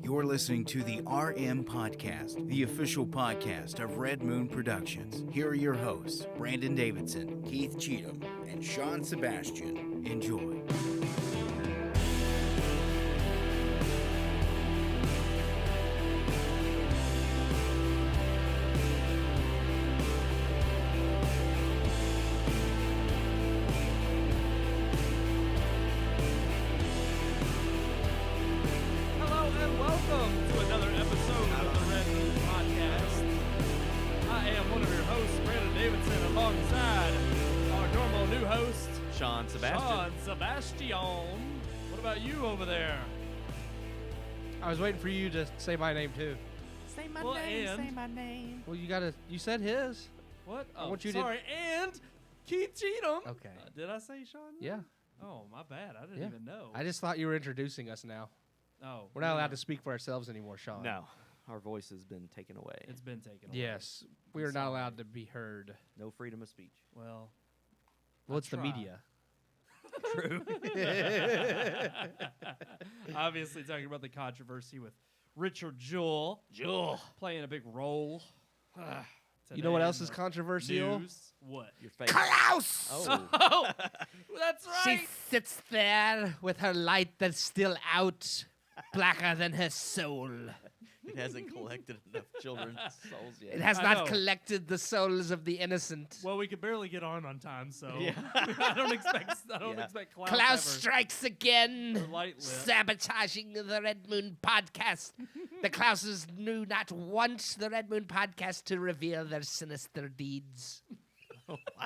You're listening to the RM Podcast, the official podcast of Red Moon Productions. Here are your hosts, Brandon Davidson, Keith Cheatham, and Sean Sebastian. Enjoy. Sebastian, what about you over there? I was waiting for you to say my name too. Say my name. Well, you said his. What? I Oh, want you sorry. And Keith Cheatham. Okay. Did I say Sean? Yeah. Oh, my bad. I didn't Yeah. even know. I just thought you were introducing us now. Oh. We're not allowed to speak for ourselves anymore, Sean. No, our voice has been taken away. It's been taken away. Yes, we are not allowed to be heard. No freedom of speech. Well, It's the try. media. True. Obviously, talking about the controversy with Richard Jewell playing a big role. You know what today else in is the controversial? news. What? Your face. Klaus! Oh. Oh, that's right. She sits there with her light that's still out, blacker than her soul. It hasn't collected enough children's souls yet. It has I not know. collected the souls of the innocent. Well, we could barely get on time, so Yeah. I don't expect Klaus, Klaus ever strikes again, to light lit. sabotaging the Red Moon podcast. The Klauses knew not want the Red Moon podcast to reveal their sinister deeds. Oh, wow.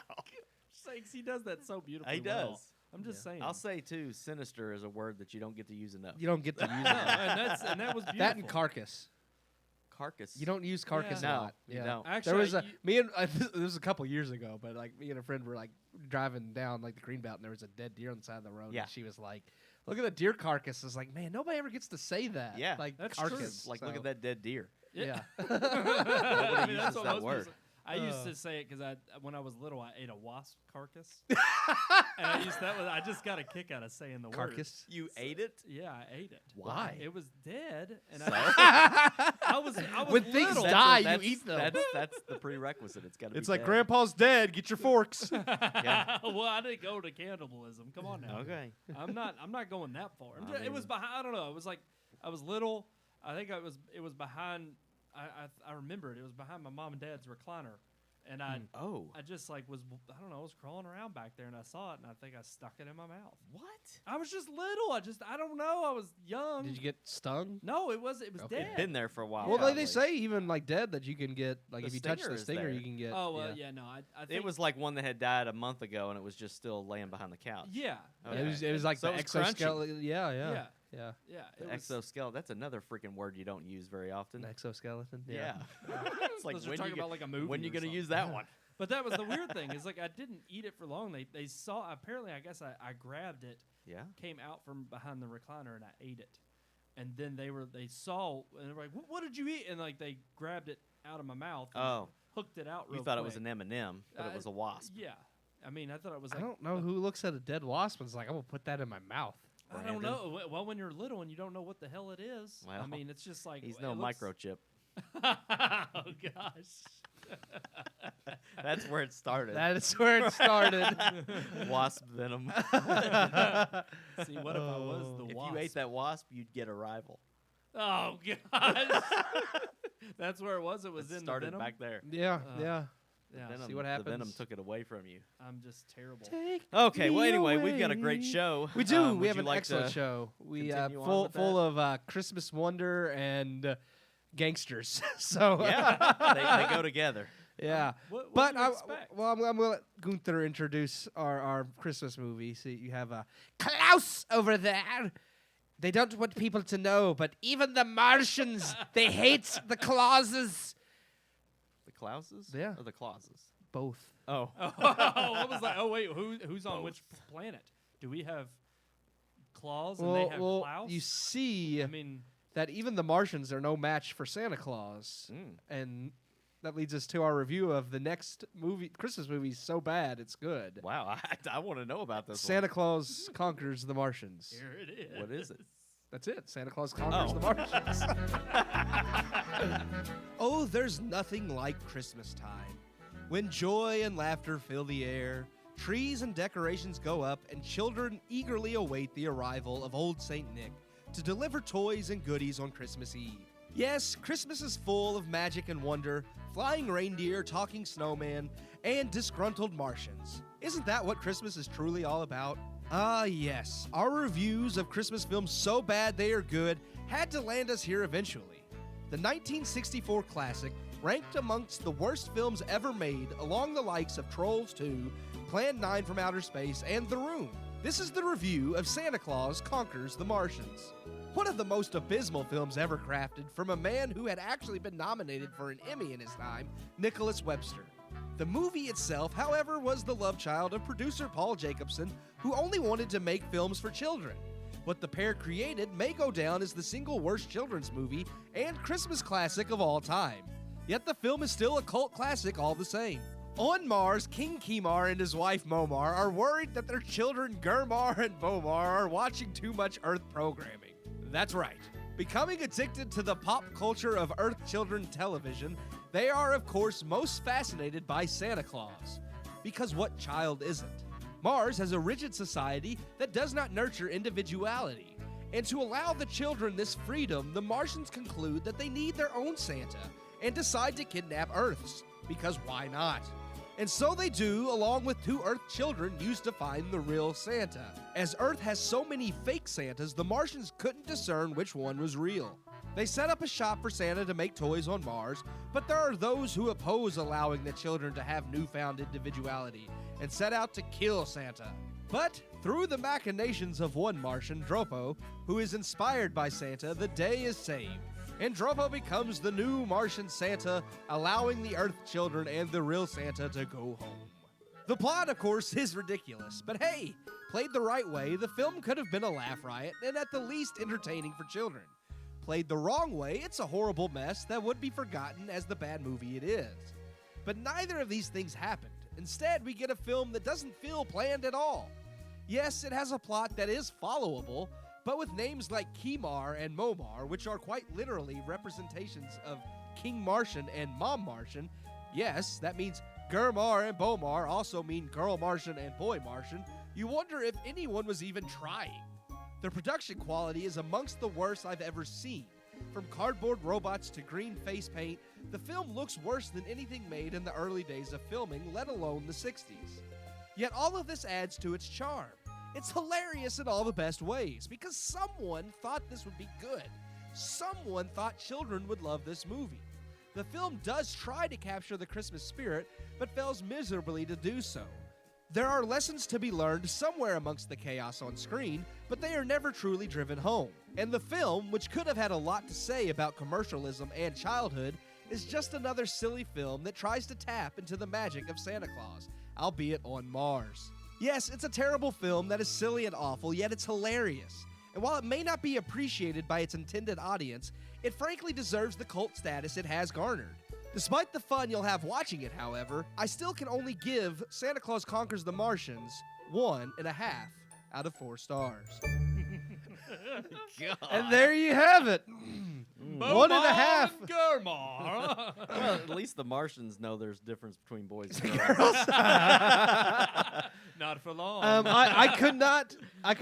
Sakes, he does that so beautifully. He well. does. I'm just saying. I'll say, too, sinister is a word that you don't get to use enough. You don't get to use No, that. and that was beautiful. That and carcass. Carcass. You don't use carcass Yeah. a No, lot. you don't. Actually, There was a you- this was a couple years ago, but like me and a friend were like driving down like the Greenbelt, and there was a dead deer on the side of the road. Yeah. And she was like, "Look at the deer carcass." I was like, "Man, nobody ever gets to say that." Yeah, like that's true. carcass. Like, so, look at that dead deer. Yeah. I mean, uses that's what that most word. people say. I used to say it because when I was little, I ate a wasp carcass, and I just got a kick out of saying the word. Carcass. You ate it? Yeah, I ate it. Why? It was dead, and So? I was When things little. die, That's- you eat them. That's the prerequisite. It's got to be It's like dead. Grandpa's dead. Get your forks. Yeah. Well, I didn't go to cannibalism. Come on now. Okay. I'm not going that far. I It was mean- behind. I don't know. It was like I was little. I think it was behind. I remember it. It was behind my mom and dad's recliner, and I just like was I don't know. I was crawling around back there, and I saw it, and I think I stuck it in my mouth. What? I was just little. I don't know. I was young. Did you get stung? No, it was Okay. dead. It'd been there for a while. Well, probably. they say even like dead that you can get like The if you touch stinger the is stinger, there. you can get. Oh well, yeah. No, I think It was like one that had died a month ago, and it was just still laying behind the couch. Yeah. Okay. It was like So the it was crunchy. exoskeleton. Yeah. Yeah. Yeah. Yeah. The It was, exoskeleton. That's another freaking word you don't use very often. Exoskeleton. Yeah. It's like Those are when talking you about like a movie. when you or gonna something. use that one? But that was the weird thing. Is like I didn't eat it for long. They saw. Apparently, I guess I grabbed it, Yeah. came out from behind the recliner, and I ate it. And then they saw, and they were like, "What did you eat?" And like they grabbed it out of my mouth. And Oh, hooked it out. you Real thought it quick. was an M&M, but it was a wasp. Yeah. I mean, I thought it was. I Like, don't know who looks at a dead wasp and is like, I'm gonna put that in my mouth. I don't know. Well, when you're little and you don't know what the hell it is, I Well, mean, it's just like He's it no looks- microchip. Oh gosh. That's where it started. That is where it started. Wasp venom. See, what if I was the If wasp? you ate that wasp, you'd get a rival. Oh gosh. That's where it was. It was It in started the venom. back there. Yeah, Uh, yeah. Yeah. Venom, See what The venom happens. took it away from you. I'm just terrible. Okay, well, anyway, we've got a great show. We do. Would we have you an like excellent to show. We continue on full with full of Christmas wonder and gangsters. So Yeah, they go together. yeah. What But do you expect? I'm going to let Gunther introduce our Christmas movie. So you have Klaus over there. They don't want people to know, but even the Martians, they hate the Clauses. The Klauses? Yeah. Or the Clauses? Both. Oh. Oh, what was like? Oh wait, who's on which planet? Do we have Claus and they have Klaus? you see I mean, that even the Martians are no match for Santa Claus. Mm. And that leads us to our review of the next movie, Christmas movie, So Bad It's Good. Wow, I want to know about this Santa Claus Conquers the Martians. here it is. one. What is it? That's it. Santa Claus conquers the Martians. Oh, there's nothing like Christmas time, when joy and laughter fill the air, trees and decorations go up, and children eagerly await the arrival of old Saint Nick to deliver toys and goodies on Christmas Eve. Yes, Christmas is full of magic and wonder, flying reindeer, talking snowman, and disgruntled Martians. Isn't that what Christmas is truly all about? Ah, yes. Our reviews of Christmas films so bad they are good had to land us here eventually. The 1964 classic ranked amongst the worst films ever made, along the likes of Trolls 2, Plan 9 from Outer Space, and The Room. This is the review of Santa Claus Conquers the Martians. One of the most abysmal films ever crafted from a man who had actually been nominated for an Emmy in his time, Nicholas Webster. The movie itself, however, was the love child of producer Paul Jacobson, who only wanted to make films for children. What the pair created may go down as the single worst children's movie and Christmas classic of all time. Yet the film is still a cult classic all the same. On Mars, King Kimar and his wife Momar are worried that their children Gurmar and Bomar are watching too much Earth programming. That's right. Becoming addicted to the pop culture of Earth children television, they are, of course, most fascinated by Santa Claus. Because what child isn't? Mars has a rigid society that does not nurture individuality. And to allow the children this freedom, the Martians conclude that they need their own Santa and decide to kidnap Earth's. Because why not? And so they do, along with 2 Earth children used to find the real Santa. As Earth has so many fake Santas, the Martians couldn't discern which one was real. They set up a shop for Santa to make toys on Mars, but there are those who oppose allowing the children to have newfound individuality and set out to kill Santa. But through the machinations of one Martian, Dropo, who is inspired by Santa, the day is saved, and Dropo becomes the new Martian Santa, allowing the Earth children and the real Santa to go home. The plot, of course, is ridiculous, but hey, played the right way, the film could have been a laugh riot and at the least entertaining for children. Played the wrong way, it's a horrible mess that would be forgotten as the bad movie it is. But neither of these things happened. Instead, we get a film that doesn't feel planned at all. Yes, it has a plot that is followable, but with names like Kimar and Momar, which are quite literally representations of King Martian and Mom Martian, yes, that means Gurmar and Bomar also mean Girl Martian and Boy Martian, you wonder if anyone was even trying. The production quality is amongst the worst I've ever seen. From cardboard robots to green face paint, the film looks worse than anything made in the early days of filming, let alone the 60s. Yet all of this adds to its charm. It's hilarious in all the best ways, because someone thought this would be good. Someone thought children would love this movie. The film does try to capture the Christmas spirit, but fails miserably to do so. There are lessons to be learned somewhere amongst the chaos on screen, but they are never truly driven home. And the film, which could have had a lot to say about commercialism and childhood, is just another silly film that tries to tap into the magic of Santa Claus, albeit on Mars. Yes, it's a terrible film that is silly and awful, yet it's hilarious. And while it may not be appreciated by its intended audience, it frankly deserves the cult status it has garnered. Despite the fun you'll have watching it, however, I still can only give Santa Claus Conquers the Martians 1.5 out of 4 stars. God. And there you have it. 1.5. Gurmar. Well, at least the Martians know there's difference between boys and girls. Not for long. I could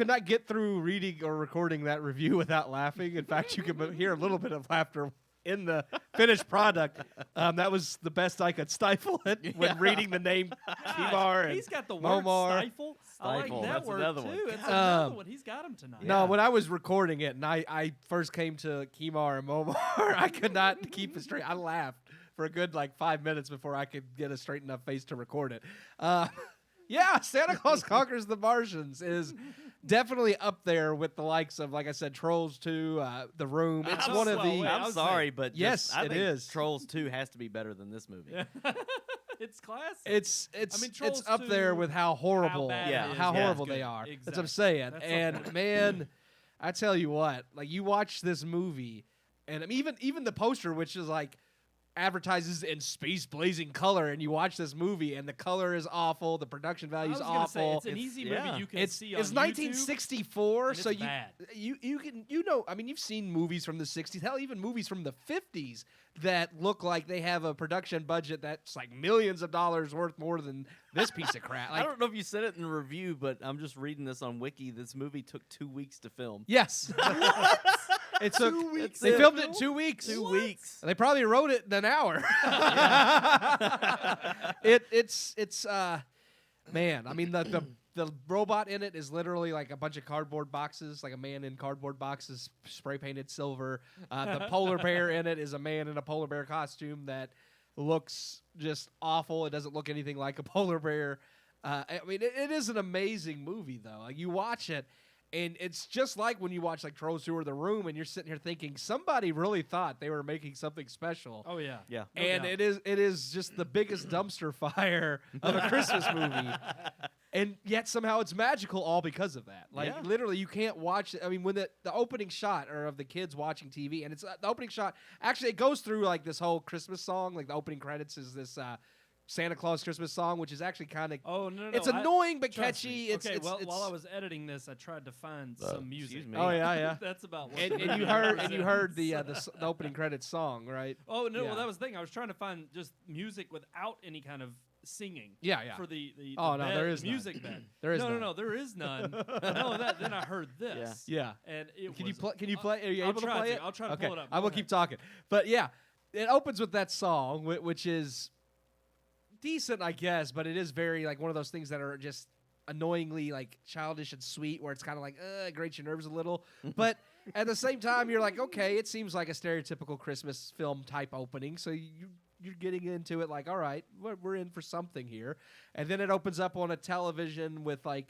not get through reading or recording that review without laughing. In fact, you can hear a little bit of laughter in the finished product. That was the best I could stifle it when reading the name Kimar and He's got the word Momar. stifle. I like Stifle, that that's word another too. one. It's another one. He's got him tonight. No, when I was recording it and I first came to Kimar and Momar, I could not keep it straight. I laughed for a good 5 minutes before I could get a straight enough face to record it. Yeah, Santa Claus Conquers the Martians is definitely up there with the likes of, like I said, Trolls 2, The Room. It's one of the... I'm sorry, but Yes, I it think is. Trolls 2 has to be better than this movie. It's classic. It's Trolls up 2, there with how horrible, bad it is. how Yeah. horrible Good. they are. Exactly. That's what I'm saying. That's And okay. man, I tell you what, you watch this movie, and even the poster, which is advertises in space blazing color, and you watch this movie, and the color is awful, the production value is awful. Say, it's an easy movie you can see on It's 1964, YouTube, so it's bad. you can I mean, you've seen movies from the 60s, hell, even movies from the 50s that look like they have a production budget that's like millions of dollars worth more than this piece of crap. Like, I don't know if you said it in the review, but I'm just reading this on Wiki. This movie took 2 weeks to film. yes. It took 2 weeks. They filmed it in 2 weeks. 2 weeks. They probably wrote it in an hour. It's man, I mean the robot in it is literally like a bunch of cardboard boxes, like a man in cardboard boxes spray painted silver. The polar bear in it is a man in a polar bear costume that looks just awful. It doesn't look anything like a polar bear. I mean, it is an amazing movie though. Like, you watch it, and it's just like when you watch like Trolls Tour the Room, and you're sitting here thinking somebody really thought they were making something special. Oh yeah, Yeah. No And doubt. it is just the biggest dumpster fire of a Christmas movie. And yet somehow it's magical all because of that. Like, Yeah. literally, you can't watch it. I mean, when the opening shot are of the kids watching TV, and it's the opening shot, actually it goes through like this whole Christmas song. Like, the opening credits is this Santa Claus Christmas song, which is actually kind of no. it's annoying but Trust catchy. me. It's, Okay, it's, well, it's while I was editing this, I tried to find some music. excuse me. oh yeah. That's about what and the you movie heard represents. the opening credits song, right? Oh no, Yeah. well that was the thing. I was trying to find just music without any kind of singing. Yeah. For the Oh, no, bed, there is none. music bed. There is no, none. there is none. then I heard this. Yeah. And it Can was, you play? Are you I'll able to try play to. it? I'll try to okay. pull it up. I will Go keep ahead. talking. But yeah, it opens with that song, which is decent, I guess, but it is very like one of those things that are just annoyingly like childish and sweet, where it's kind of like it grates your nerves a little. But at the same time, you're like, okay, it seems like a stereotypical Christmas film type opening, so you're getting into it like, all right, we're in for something here. And then it opens up on a television with like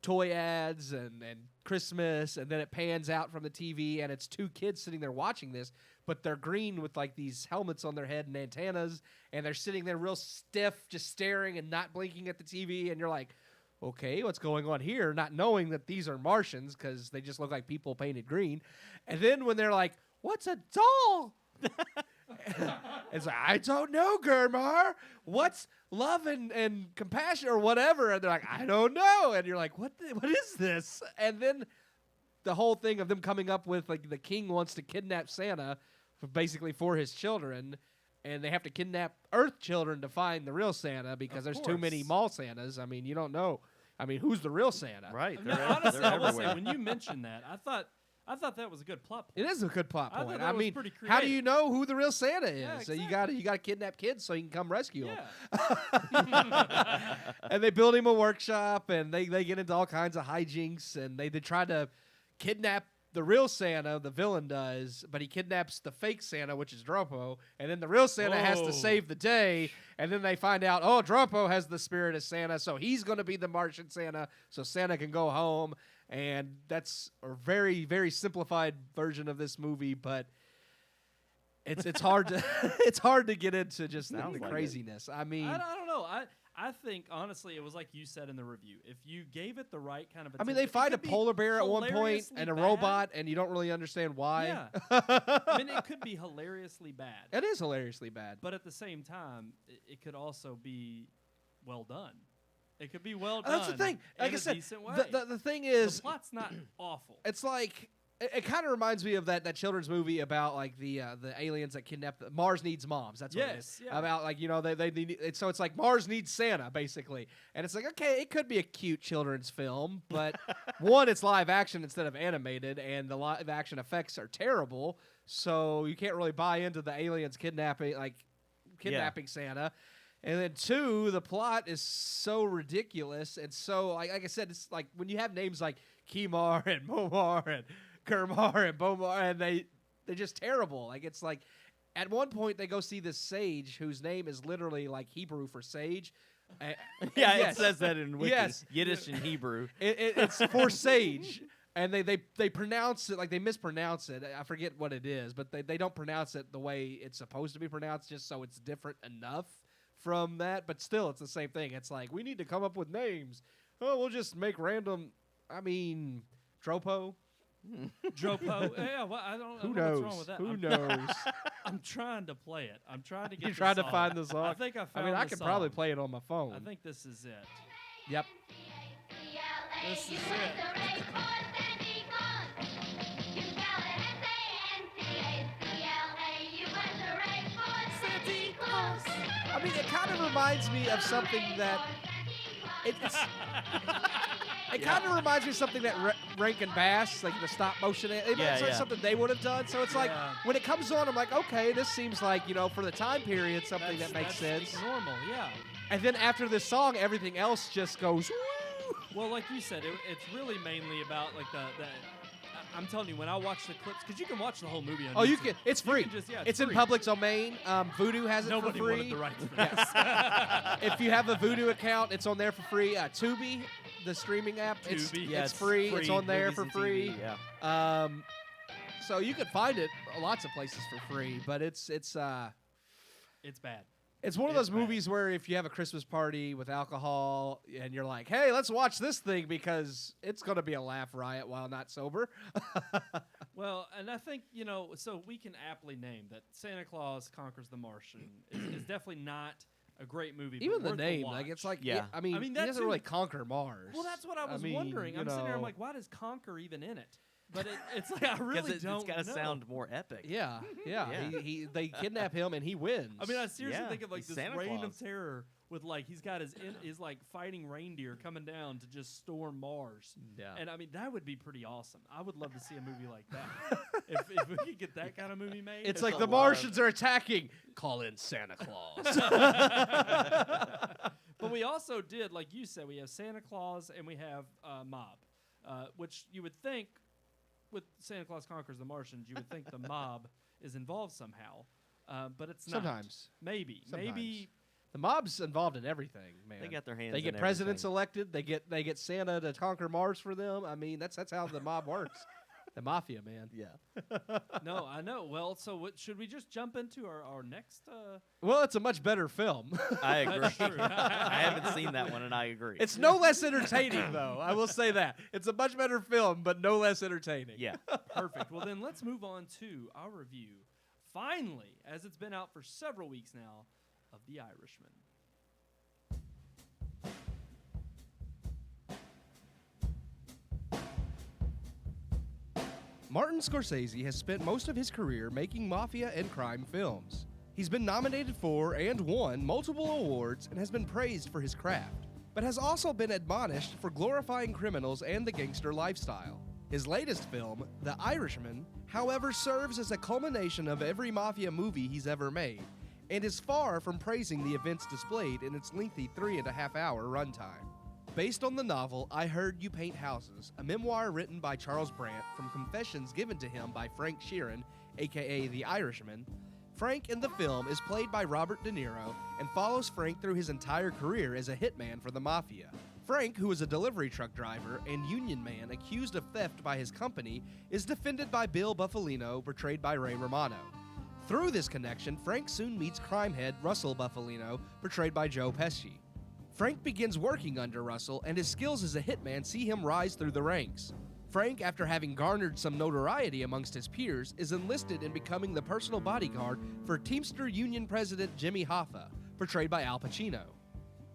toy ads and Christmas, and then it pans out from the TV, and it's two kids sitting there watching this, but they're green with like these helmets on their head and antennas, and they're sitting there real stiff, just staring and not blinking at the TV, and you're like, okay, what's going on here? Not knowing that these are Martians because they just look like people painted green. And then when they're like, what's a doll? It's like, I don't know, Gurmar. What's love and compassion or whatever? And they're like, I don't know. And you're like, what is this? And then the whole thing of them coming up with like the king wants to kidnap Santa basically for his children, and they have to kidnap Earth children to find the real Santa because Of there's too many course. mall Santas. I mean, you don't know. I mean, who's the real Santa? Right. No, They're, honestly, they're I will say everywhere. when you mentioned that, I thought that was a good plot point. It is a good plot I thought point. that I was mean, pretty how do creative. you know who the real Santa is? Yeah, So exactly. you got to kidnap kids so you can come rescue them. Yeah. And they build him a workshop, and they get into all kinds of hijinks, and they try to kidnap the real Santa, the villain does, but he kidnaps the fake Santa, which is Dropo, and then the real Santa has Whoa. to save the day, and then they find out, oh, Dropo has the spirit of Santa, so he's going to be the Martian Santa, so Santa can go home, and that's a very, very simplified version of this movie, but it's hard to it's hard to get into just the Sounds like it. craziness. I mean, I don't know. I think honestly, it was like you said in the review. If you gave it the right kind of I mean, attention, they it find a could be polar bear at one point hilariously and a bad. robot, and you don't really understand why. Yeah. I mean, it could be hilariously bad, It is hilariously bad. but at the same time, it could also be well done. It could be well done. That's the thing. Like in I a said, decent way. the thing The is, plot's not awful. it's like it kind of reminds me of that children's movie about like the aliens that kidnap Mars Needs Moms. That's what it is. Yes, yeah. About like, you know, they need so it's like Mars needs Santa basically, and it's like, okay, it could be a cute children's film, but one, it's live action instead of animated, and the live action effects are terrible, so you can't really buy into the aliens kidnapping Santa. And then two, the plot is so ridiculous, and so like I said, it's like when you have names like Kimar and Momar and Kermar and Bomar, and they're just terrible. Like, it's like at one point they go see this sage whose name is literally like Hebrew for sage. Yeah, Yes. it says that in Wiki. Yes. Yiddish and Hebrew. It's for sage. And they pronounce it like they mispronounce it. I forget what it is, but they don't pronounce it the way it's supposed to be pronounced, just so it's different enough from that. But still, it's the same thing. It's like, we need to come up with names. Oh, we'll just make random. I mean, Tropo. Dropo. Yeah, well, I don't Who know knows? what's wrong with that. Who knows? I'm trying to play it. I'm trying to get You're the trying to song. find the song? I think I found I the could song. probably play it on my phone. I think this is it. Yep. This is it. I mean, it kind of reminds me of something that it kind of reminds me of something that Rankin Bass, like the stop motion. It's something they would have done. So it's like when it comes on, I'm like, okay, this seems like for the time period something that makes sense. Normal, yeah. And then after this song, everything else just goes. Woo! Well, like you said, it's really mainly about like the I'm telling you, when I watch the clips, because you can watch the whole movie on YouTube. You can. It's free. It's in free. public domain. Vudu has it Nobody for free. wanted the rights for this. If you have a Vudu account, it's on there for free. Tubi, the streaming app, it's free. It's on there for free. TV, yeah. So you can find it lots of places for free, but it's bad. It's one of those movies where if you have a Christmas party with alcohol and you're like, hey, let's watch this thing because it's going to be a laugh riot while not sober. Well, and I think, so we can aptly name that Santa Claus Conquers the Martian is definitely not a great movie. Even but the worth name, watch. like it's like, Yeah. I mean he doesn't really conquer Mars. Well, that's what I was wondering. I'm sitting there, I'm like, why does conquer even in it? But it's like I really don't know. It's got to sound more epic. Yeah. They kidnap him and he wins. I mean, I seriously think of like he's this Santa reign Claus. of terror with like he's got his like fighting reindeer coming down to just storm Mars. Yeah. And I mean that would be pretty awesome. I would love to see a movie like that. if we could get that kind of movie made. It's like the Martians are attacking. Call in Santa Claus. But we also did, like you said, we have Santa Claus and we have Mob, which you would think. With Santa Claus Conquers the Martians, you would think the mob is involved somehow, but it's not. Sometimes. Maybe. The mob's involved in everything, man. They got their hands. They get presidents elected. They get Santa to conquer Mars for them. I mean, that's how the mob works. The mafia, man. Yeah. No, I know. Well, so should we just jump into our next? Well, it's a much better film. I agree. That's true. I haven't seen that one, and I agree. It's no less entertaining, though. I will say that. It's a much better film, but no less entertaining. Yeah. Perfect. Well, then let's move on to our review. Finally, as it's been out for several weeks now, of The Irishman. Martin Scorsese has spent most of his career making mafia and crime films. He's been nominated for and won multiple awards and has been praised for his craft, but has also been admonished for glorifying criminals and the gangster lifestyle. His latest film, The Irishman, however, serves as a culmination of every mafia movie he's ever made, and is far from praising the events displayed in its lengthy 3.5-hour runtime. Based on the novel I Heard You Paint Houses, a memoir written by Charles Brandt from confessions given to him by Frank Sheeran, aka The Irishman, Frank in the film is played by Robert De Niro and follows Frank through his entire career as a hitman for the mafia. Frank, who is a delivery truck driver and union man accused of theft by his company, is defended by Bill Buffalino, portrayed by Ray Romano. Through this connection, Frank soon meets crime head Russell Buffalino, portrayed by Joe Pesci. Frank begins working under Russell, and his skills as a hitman see him rise through the ranks. Frank, after having garnered some notoriety amongst his peers, is enlisted in becoming the personal bodyguard for Teamster Union President Jimmy Hoffa, portrayed by Al Pacino.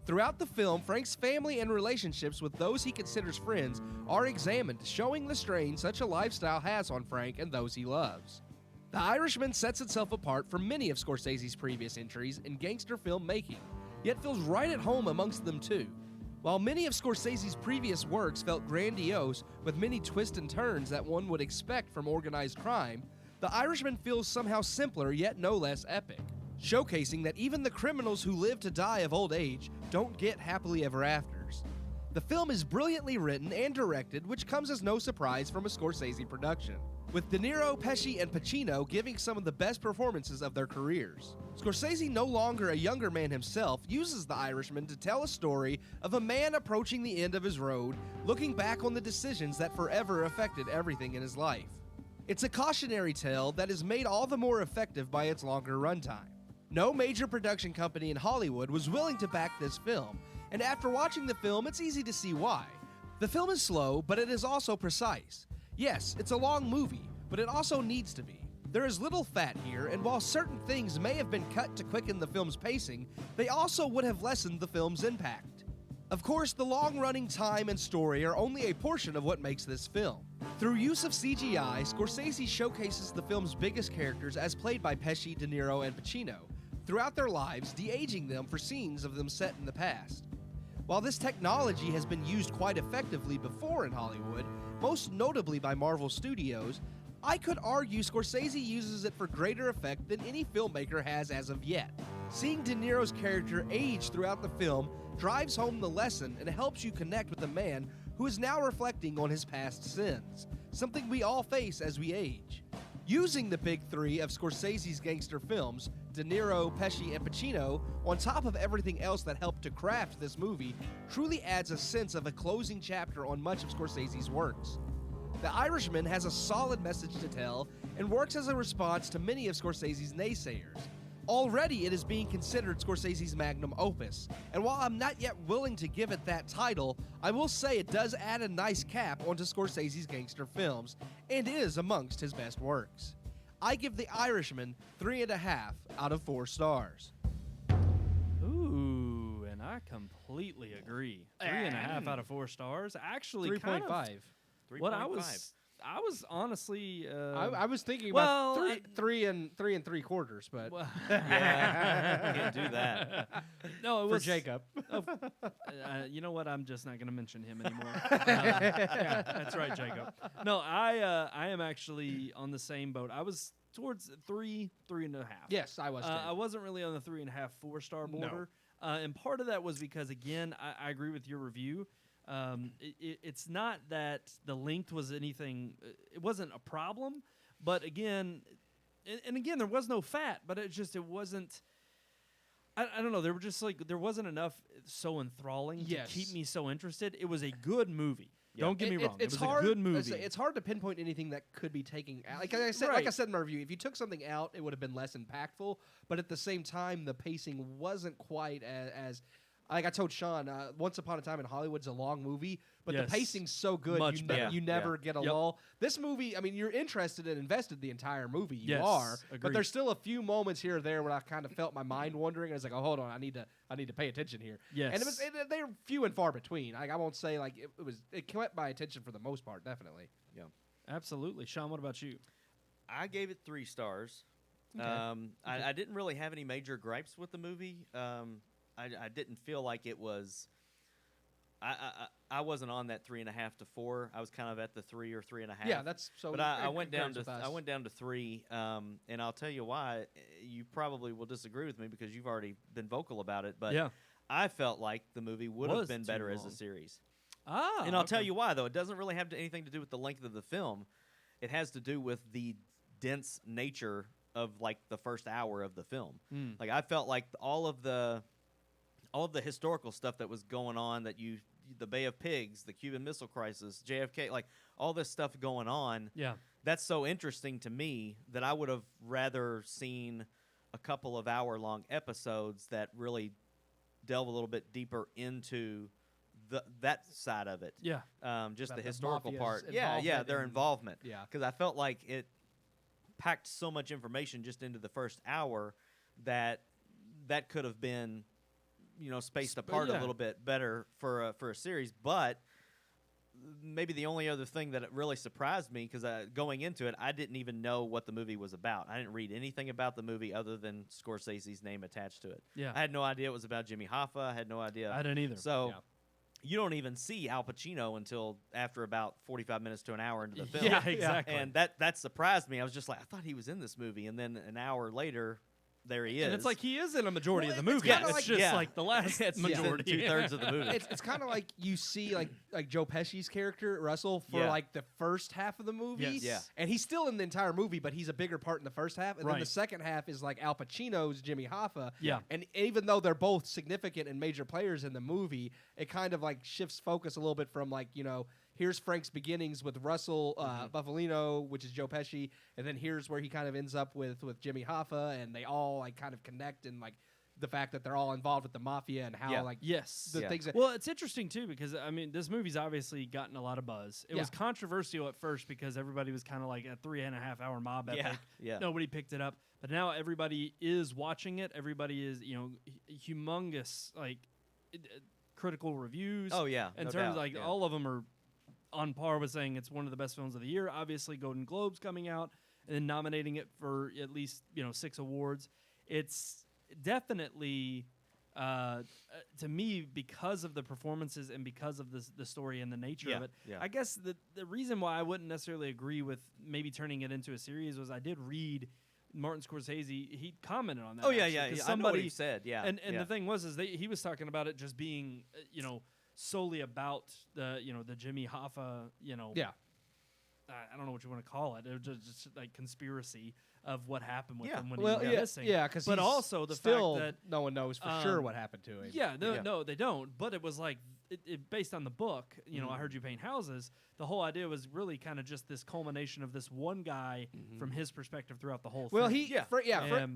Throughout the film, Frank's family and relationships with those he considers friends are examined, showing the strain such a lifestyle has on Frank and those he loves. The Irishman sets itself apart from many of Scorsese's previous entries in gangster filmmaking, yet feels right at home amongst them too. While many of Scorsese's previous works felt grandiose with many twists and turns that one would expect from organized crime, The Irishman feels somehow simpler yet no less epic, showcasing that even the criminals who live to die of old age don't get happily ever afters. The film is brilliantly written and directed, which comes as no surprise from a Scorsese production, with De Niro, Pesci, and Pacino giving some of the best performances of their careers. Scorsese, no longer a younger man himself, uses The Irishman to tell a story of a man approaching the end of his road, looking back on the decisions that forever affected everything in his life. It's a cautionary tale that is made all the more effective by its longer runtime. No major production company in Hollywood was willing to back this film, and after watching the film, it's easy to see why. The film is slow, but it is also precise. Yes, it's a long movie, but it also needs to be. There is little fat here, and while certain things may have been cut to quicken the film's pacing, they also would have lessened the film's impact. Of course, the long-running time and story are only a portion of what makes this film. Through use of CGI, Scorsese showcases the film's biggest characters as played by Pesci, De Niro, and Pacino, throughout their lives, de-aging them for scenes of them set in the past. While this technology has been used quite effectively before in Hollywood, most notably by Marvel Studios, I could argue Scorsese uses it for greater effect than any filmmaker has as of yet. Seeing De Niro's character age throughout the film drives home the lesson and helps you connect with a man who is now reflecting on his past sins, something we all face as we age. Using the big three of Scorsese's gangster films, De Niro, Pesci, and Pacino, on top of everything else that helped to craft this movie, truly adds a sense of a closing chapter on much of Scorsese's works. The Irishman has a solid message to tell and works as a response to many of Scorsese's naysayers. Already it is being considered Scorsese's magnum opus, and while I'm not yet willing to give it that title, I will say it does add a nice cap onto Scorsese's gangster films, and is amongst his best works. I give The Irishman 3.5 out of 4 stars. Ooh, and I completely agree. 3.5 out of 4 stars. Actually, 3.5. What I was honestly. I was thinking well, about three and 3.75, but Well, Can't do that. no, it for was Jacob. You know what? I'm just not going to mention him anymore. Yeah, that's right, Jacob. No, I am actually on the same boat. I was towards 3.5. Yes, I was. I wasn't really on the 3.5, 4-star border. And part of that was because, again, I agree with your review. It's not that the length was anything, it wasn't a problem, but again, and again, there was no fat, but it wasn't, I don't know, there wasn't enough so enthralling to keep me so interested. It was a good movie. Don't get me wrong. It was a good movie. It's hard to pinpoint anything that could be taken out. Like I said in my review, if you took something out, it would have been less impactful, but at the same time, the pacing wasn't quite as like I told Sean, Once Upon a Time in Hollywood's a long movie, but the pacing's so good you never get a lull. This movie, I mean, you're interested and invested the entire movie. You are, but there's still a few moments here or there where I kind of felt my mind wandering. I was like, oh, hold on, I need to pay attention here. Yes, and they're few and far between. Like, I won't say like it kept my attention for the most part, definitely. Yeah, absolutely. Sean, what about you? I gave it 3 stars. Okay. I didn't really have any major gripes with the movie. I didn't feel like it was. I wasn't on that 3.5 to 4. I was kind of at the 3 or 3.5. Yeah, that's so. But I went down to 3, and I'll tell you why. You probably will disagree with me because you've already been vocal about it. But I felt like the movie would have been better as a series. And I'll tell you why, though. It doesn't really have anything to do with the length of the film. It has to do with the dense nature of like the first hour of the film. Like I felt like all of the historical stuff that was going on, the Bay of Pigs, the Cuban Missile Crisis, JFK, like all this stuff going on. Yeah, that's so interesting to me that I would have rather seen a couple of hour-long episodes that really delve a little bit deeper into that side of it. Yeah, just about the historical part. Yeah, their involvement. Yeah, because I felt like it packed so much information just into the first hour that could have been, spaced apart a little bit better for a series. But maybe the only other thing that it really surprised me, because going into it, I didn't even know what the movie was about. I didn't read anything about the movie other than Scorsese's name attached to it. Yeah, I had no idea it was about Jimmy Hoffa. I had no idea. I didn't either. So you don't even see Al Pacino until after about 45 minutes to an hour into the film. Yeah, exactly. And that surprised me. I was just like, I thought he was in this movie, and then an hour later, there he is. And it's like he is in a majority of the movie. It's just like the last majority. 2/3 of the movie. It's kind of like you see like Joe Pesci's character, Russell, for like the first half of the movie. Yes. Yeah. And he's still in the entire movie, but he's a bigger part in the first half. And then the second half is like Al Pacino's Jimmy Hoffa. Yeah. And even though they're both significant and major players in the movie, it kind of like shifts focus a little bit from like, here's Frank's beginnings with Russell Buffalino, which is Joe Pesci, and then here's where he kind of ends up with Jimmy Hoffa, and they all like kind of connect and like the fact that they're all involved with the mafia and how like things that well, it's interesting too because I mean this movie's obviously gotten a lot of buzz. It was controversial at first because everybody was kind of like a 3.5 hour mob epic. Nobody picked it up, but now everybody is watching it. Everybody is humongous like critical reviews. In terms of like all of them are on par with saying it's one of the best films of the year. Obviously, Golden Globes coming out and nominating it for at least 6 awards. It's definitely to me because of the performances and because of the story and the nature of it. I guess the reason why I wouldn't necessarily agree with maybe turning it into a series was I did read Martin Scorsese. He commented on that. Somebody, I know what he said. And the thing was he was talking about it just being solely about the Jimmy Hoffa I don't know what you want to call it. It was just like conspiracy of what happened with him when he went missing. Yeah, because but also the still, fact that no one knows for sure what happened to him. No, they don't. But it was like based on the book. I Heard You Paint Houses. The whole idea was really kind of just this culmination of this one guy from his perspective throughout the whole thing. For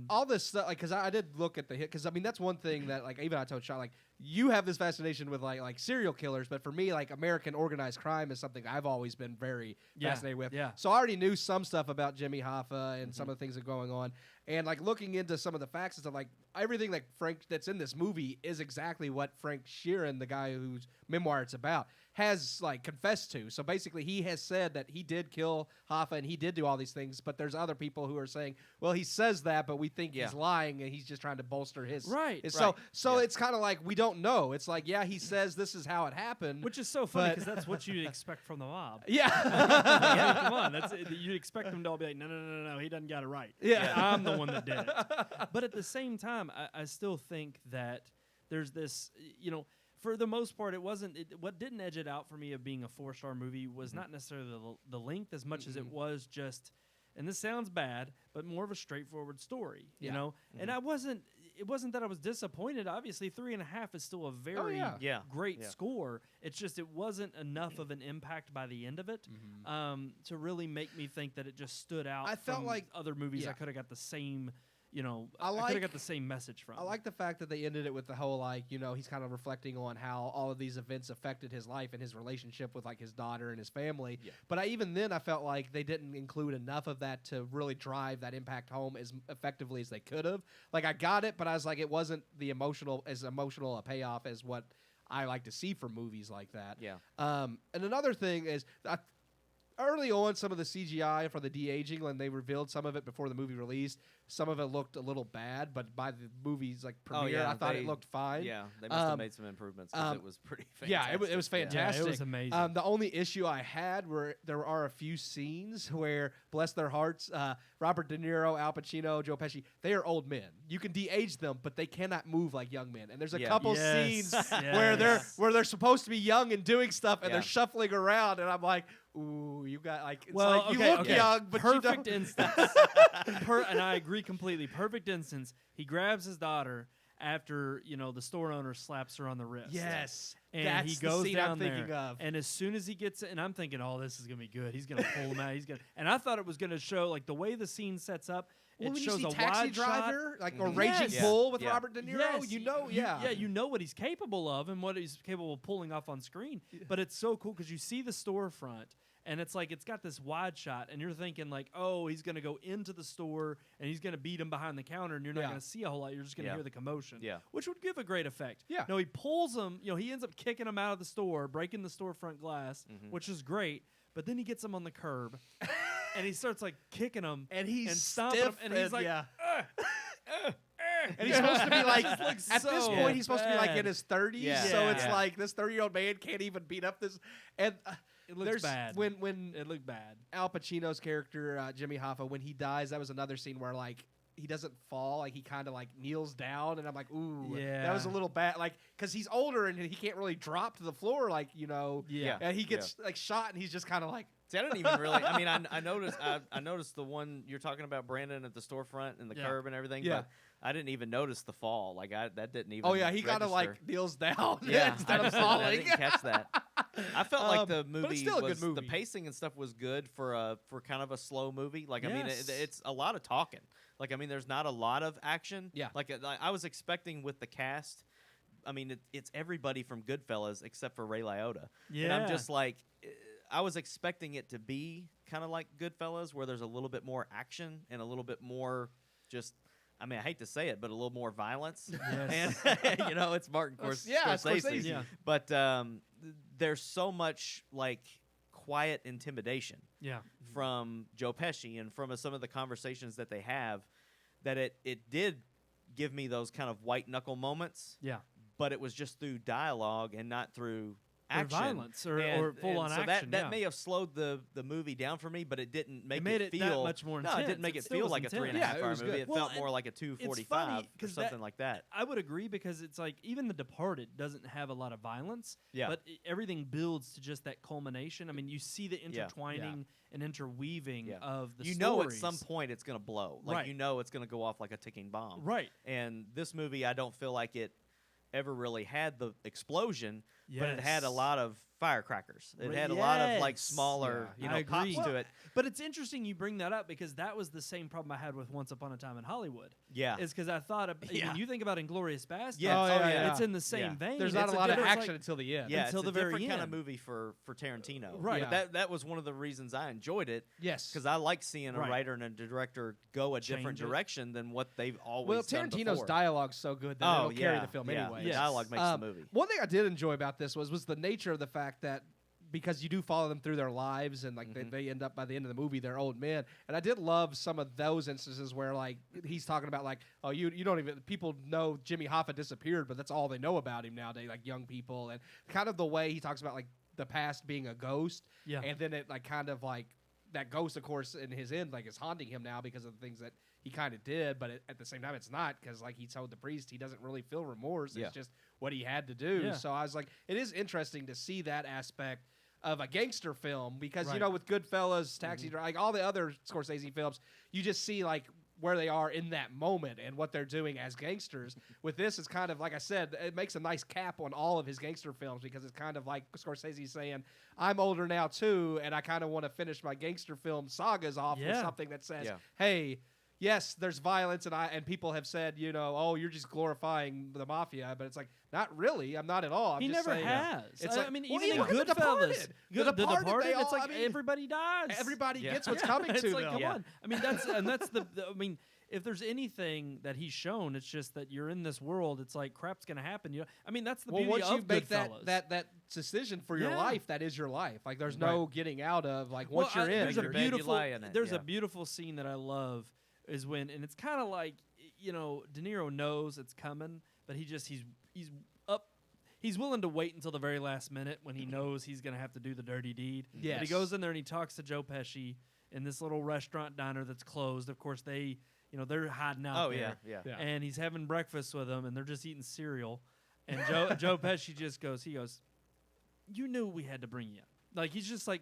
all this stuff, like, because I did look at the hit, because I mean that's one thing that like even I told Sean, like you have this fascination with like serial killers, but for me like American organized crime is something I've always been very fascinated with. So I already knew some stuff about Jimmy Hoffa and some of the things that are going on, and like looking into some of the facts and stuff, like everything like Frank that's in this movie is exactly what Frank Sheeran, the guy whose memoir it's about, has like confessed to. So basically he has said that he did kill Hoffa and he did do all these things, but there's other people who are saying, well, he says that, but we think he's lying and he's just trying to bolster his So it's kind of like we don't know. It's like he says this is how it happened, which is so funny because that's what you'd expect from the mob. Come on, you'd expect them to all be like, no, he doesn't got it right. I'm the one that did it. But at the same time, I still think that there's this, for the most part, what didn't edge it out for me of being a 4-star movie was not necessarily the length as much as it was just, and this sounds bad, but more of a straightforward story, you know? And it wasn't that I was disappointed. Obviously, 3.5 is still a very great score. It's just it wasn't enough of an impact by the end of it to really make me think that it just stood out. I felt like other movies I could have got the same. I could have got the same message from. I like the fact that they ended it with the whole he's kind of reflecting on how all of these events affected his life and his relationship with like his daughter and his family. But even then I felt like they didn't include enough of that to really drive that impact home as effectively as they could have. Like I got it, but I was like it wasn't as emotional a payoff as what I like to see from movies like that. And another thing is early on, some of the CGI for the de-aging, when they revealed some of it before the movie released, some of it looked a little bad, but by the movie's like premiere, I thought it looked fine. Yeah, they must have made some improvements because it was pretty fantastic. Yeah, it was fantastic. Yeah, it was amazing. The only issue I had were there are a few scenes where, bless their hearts, Robert De Niro, Al Pacino, Joe Pesci, they are old men. You can de-age them, but they cannot move like young men. And there's a couple scenes where they're supposed to be young and doing stuff, and they're shuffling around, and I'm like, ooh, you got like it's like you look young, but perfect you don't. Instance. And I agree completely. Perfect instance. He grabs his daughter after the store owner slaps her on the wrist. Yes, and that's he goes the scene down I'm thinking there. of. And as soon as he gets it, and I'm thinking, oh, this is gonna be good. He's gonna pull him out. And I thought it was gonna show like the way the scene sets up. Well, it when shows you see a Taxi wide Driver, shot. like or Raging Bull with Robert De Niro, yes. you know what he's capable of and what he's capable of pulling off on screen. But it's so cool because you see the storefront. And it's like it's got this wide shot, and you're thinking like, oh, he's going to go into the store, and he's going to beat him behind the counter, and you're not going to see a whole lot. You're just going to hear the commotion, which would give a great effect. No, he pulls him. He ends up kicking him out of the store, breaking the storefront glass, which is great. But then he gets him on the curb, and he starts like kicking him, and he's stomping him, and he's like, and he's supposed to be like, at this point, he's supposed to be like in his 30s. So it's like this 30-year-old man can't even beat up this. And it looks bad. When it looked bad. Al Pacino's character, Jimmy Hoffa, when he dies, that was another scene where like he doesn't fall, like he kind of like kneels down, and I'm like, ooh, that was a little bad, like because he's older and he can't really drop to the floor, like and he gets like shot, and he's just kind of like. See, I didn't even really. I mean, I noticed the one you're talking about, Brandon, at the storefront and the curb and everything. But I didn't even notice the fall. Like that didn't even. Oh yeah, he kind of like kneels down instead of falling. I didn't catch that. I felt like the movie but it's still a good movie. The pacing and stuff was good for kind of a slow movie. Like I mean, it's a lot of talking. Like, I mean, there's not a lot of action. Yeah. Like I was expecting with the cast. I mean, it's everybody from Goodfellas except for Ray Liotta. Yeah. And I'm just like, I was expecting it to be kind of like Goodfellas, where there's a little bit more action and a little bit more just. I mean, I hate to say it, but a little more violence. Yes. And you know, it's Martin Scorsese. Scorsese. Yeah. But there's so much like quiet intimidation from Joe Pesci and from some of the conversations that they have, that it did give me those kind of white knuckle moments. Yeah. But it was just through dialogue and not through action. Or violence or full-on so action. That may have slowed the movie down for me, but it didn't make it feel that much more intense. No, it didn't make it still feel was like intense. a 3.5 hour movie. good. It Well, felt more like a 2:45 or something like that. I would agree, because it's like even The Departed doesn't have a lot of violence, Yeah. but everything builds to just that culmination. I mean, you see the intertwining and interweaving of the you stories. know at some point it's going to blow. Like, Right. you know it's going to go off like a ticking bomb. Right. And this movie, I don't feel like it ever really had the explosion, but it had a lot of firecrackers. It had a lot of like smaller, pops to it. But it's interesting you bring that up, because that was the same problem I had with Once Upon a Time in Hollywood. Yeah. Is because I thought, when you think about Inglourious Basterds, Yeah. it's in the same vein. There's not It's a lot of different- action until the end. Yeah, until it's the a very different kind of end. movie for Tarantino. Right. But that was one of the reasons I enjoyed it. Yes. Because I like seeing a Right. writer and a director go a different Change it. direction than what they've always Well, done Tarantino's before. dialogue's so good that it'll carry the film anyway. Yes. Dialogue makes the movie. One thing I did enjoy about this was the nature of the fact that, because you do follow them through their lives, and like they end up by the end of the movie they're old men, and I did love some of those instances where like he's talking about like, oh, you don't even, people know Jimmy Hoffa disappeared, but that's all they know about him nowadays, like young people, and kind of the way he talks about like the past being a ghost, and then it like kind of like that ghost, of course, in his end like is haunting him now because of the things that he kind of did, but at the same time it's not, because like he told the priest he doesn't really feel remorse. It's just what he had to do. Yeah. So I was like, it is interesting to see that aspect of a gangster film, because you know, with Goodfellas, Taxi Driver, like all the other Scorsese films, you just see like where they are in that moment and what they're doing as gangsters. With this, it's kind of like I said, it makes a nice cap on all of his gangster films, because it's kind of like Scorsese saying, I'm older now too, and I kind of want to finish my gangster film sagas off with something that says, hey, yes, there's violence, and people have said, you know, oh, you're just glorifying the mafia, but it's like, not really. I'm not at all. I'm He just never saying, has. It's I like, mean, well, even in The Goodfellas, The The Departed, Departed, they it's all- like I mean, everybody dies. everybody gets what's coming It's to like, them. come on. I mean, that's the I mean, if there's anything that he's shown, it's just that you're in this world. It's like crap's gonna happen. You know, I mean, that's the beauty once of you make Goodfellas. that decision for your life, that is your life. Like, there's no getting out of. Like, once Well, you're in, there's a you're dead, you beautiful lie in it, there's a beautiful scene that I love is when, and it's kind of like, you know, De Niro knows it's coming, but he's willing to wait until the very last minute when he knows he's going to have to do the dirty deed. Yes. But he goes in there and he talks to Joe Pesci in this little restaurant diner that's closed. Of course, they're hiding out there. Yeah. And he's having breakfast with them, and they're just eating cereal. And Joe Pesci just goes, you knew we had to bring you. Like, he's just like,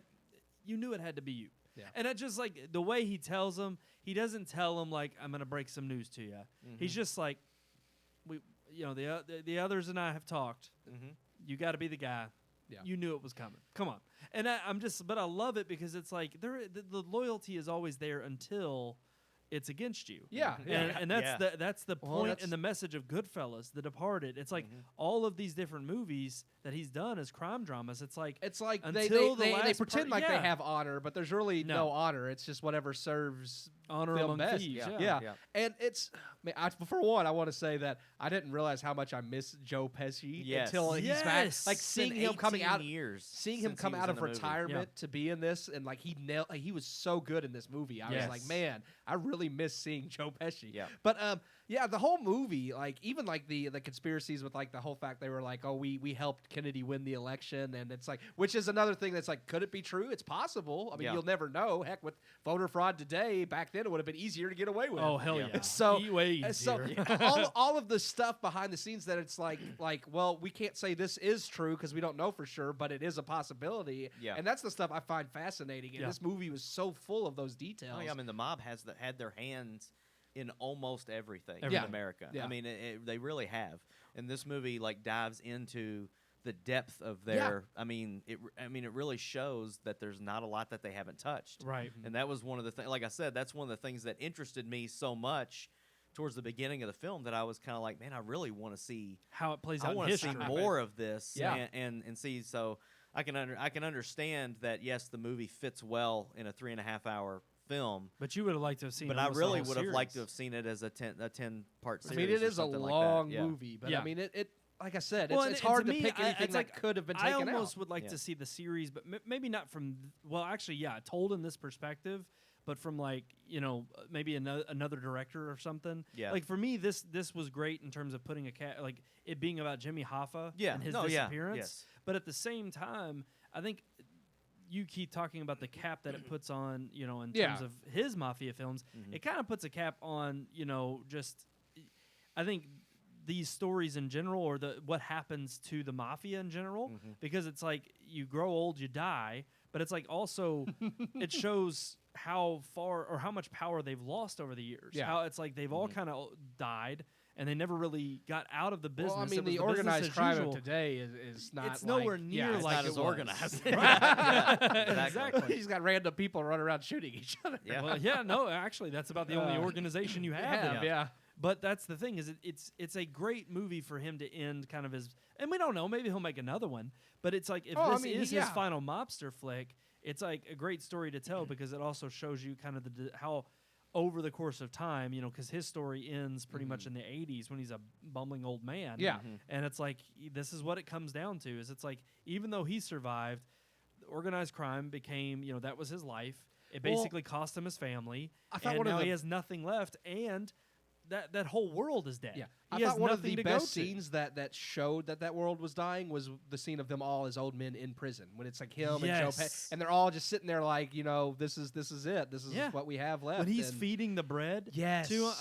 you knew it had to be you. Yeah. And I just like the way he tells him, he doesn't tell him like, I'm going to break some news to you. He's just like, the others and I have talked. You got to be the guy. Yeah. You knew it was coming. Come on. And but I love it because it's like the loyalty is always there until it's against you. Yeah. And that's the Well, point and the message of Goodfellas, The Departed. It's like all of these different movies that he's done as crime dramas. It's like they pretend like they have honor, but there's really no honor. It's just whatever serves honor them among best. thieves. Yeah. And it's, for one, I want to say that I didn't realize how much I miss Joe Pesci until he's back. Like, seeing him coming out, seeing him come out of retirement to be in this, and like he was so good in this movie. I was like, man, I really miss seeing Joe Pesci. Yeah. But the whole movie, like even like the conspiracies with like the whole fact they were like, oh, we helped Kennedy win the election, and it's like, which is another thing that's like, could it be true? It's possible. I mean, you'll never know. Heck, with voter fraud today, back then it would have been easier to get away with. Oh, hell yeah. So way easier. So all of the stuff behind the scenes that it's like well, we can't say this is true because we don't know for sure, but it is a possibility. Yeah. And that's the stuff I find fascinating. And this movie was so full of those details. Oh, yeah, I mean, the mob had their hands in almost everything in Yeah. America. Yeah. I mean, they really have. And this movie like dives into the depth of their. I mean, it really shows that there's not a lot that they haven't touched. Right. And that was one of the things. Like I said, that's one of the things that interested me so much towards the beginning of the film that I was kind of like, man, I really want to see how it plays out. I want to see more of this. Yeah. And see. So I can understand that. Yes, the movie fits well in a 3.5 hour film, but you would have liked to have seen. But I really would have liked to have seen it as a 10-part series. I mean, it is a long like movie, but I mean, it like I said, it's hard to pick anything that could have been taken out. I almost would like to see the series, but maybe not from. Well, actually, told in this perspective, but from like maybe another director or something. Yeah. Like for me, this was great in terms of putting like it being about Jimmy Hoffa and his disappearance. Yes. But at the same time, I think. You keep talking about the cap that it puts on, in terms of his mafia films. Mm-hmm. It kind of puts a cap on, just I think these stories in general, or what happens to the mafia in general, because it's like you grow old, you die, but it's like also it shows how far or how much power they've lost over the years. Yeah. How it's like they've all kind of died. And they never really got out of the business. Well, I mean, the organized crime of today is not. It's nowhere near like as organized. Exactly. He's got random people running around shooting each other. Yeah. Well, no, actually, that's about the only organization you have. Yeah. But that's the thing is, it's a great movie for him to end kind of his. And we don't know. Maybe he'll make another one. But it's like if this is his final mobster flick, it's like a great story to tell because it also shows you kind of how. Over the course of time, because his story ends pretty much in the 80s when he's a bumbling old man. Yeah. And it's like, this is what it comes down to, is it's like, even though he survived, organized crime became, that was his life. It basically cost him his family. And now he has nothing left, and that whole world is dead. Yeah. He I thought one of the best to. scenes that showed that world was dying was the scene of them all as old men in prison, when it's like him and Joe Pesci, and they're all just sitting there like, this is it. This is what we have left. When he's feeding the bread, yes, to,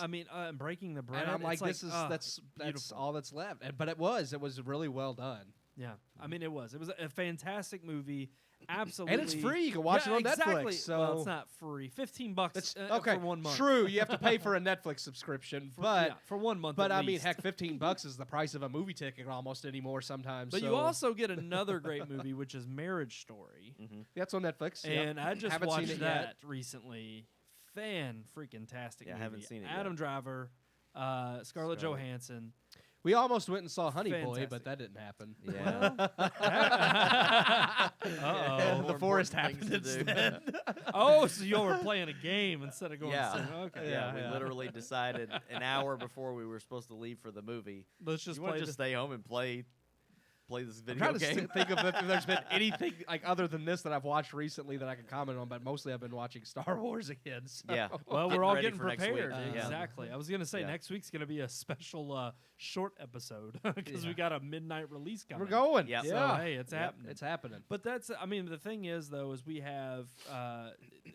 breaking the bread, and I'm like, that's that's all that's left. But it was really well done. Yeah, I mean, it was a fantastic movie. Absolutely, and it's free. You can watch it on Netflix. So well, it's not free. $15 for 1 month. True, you have to pay for a Netflix subscription, for 1 month. But I mean, heck, $15 is the price of a movie ticket almost anymore sometimes. But you also get another great movie, which is Marriage Story. That's on Netflix, and I just watched that recently. Fan-freaking-tastic movie. I haven't seen it Adam Driver, Scarlett Johansson. We almost went and saw Honey Fantastic. Boy, but that didn't happen. Yeah. The forest happened instead. So y'all were playing a game instead of going to see. Okay. Yeah, we literally decided an hour before we were supposed to leave for the movie. Let's just stay home and play this video I'm trying game. to think of if there's been anything like other than this that I've watched recently that I can comment on, but mostly I've been watching Star Wars again. So. Yeah. Well, we're all ready getting for next week. prepared. Exactly. I was going to say next week's going to be a special short episode because we got a midnight release coming. We're going. Yep. So, hey, it's happening. It's happening. But that's, the thing is, though, is we have,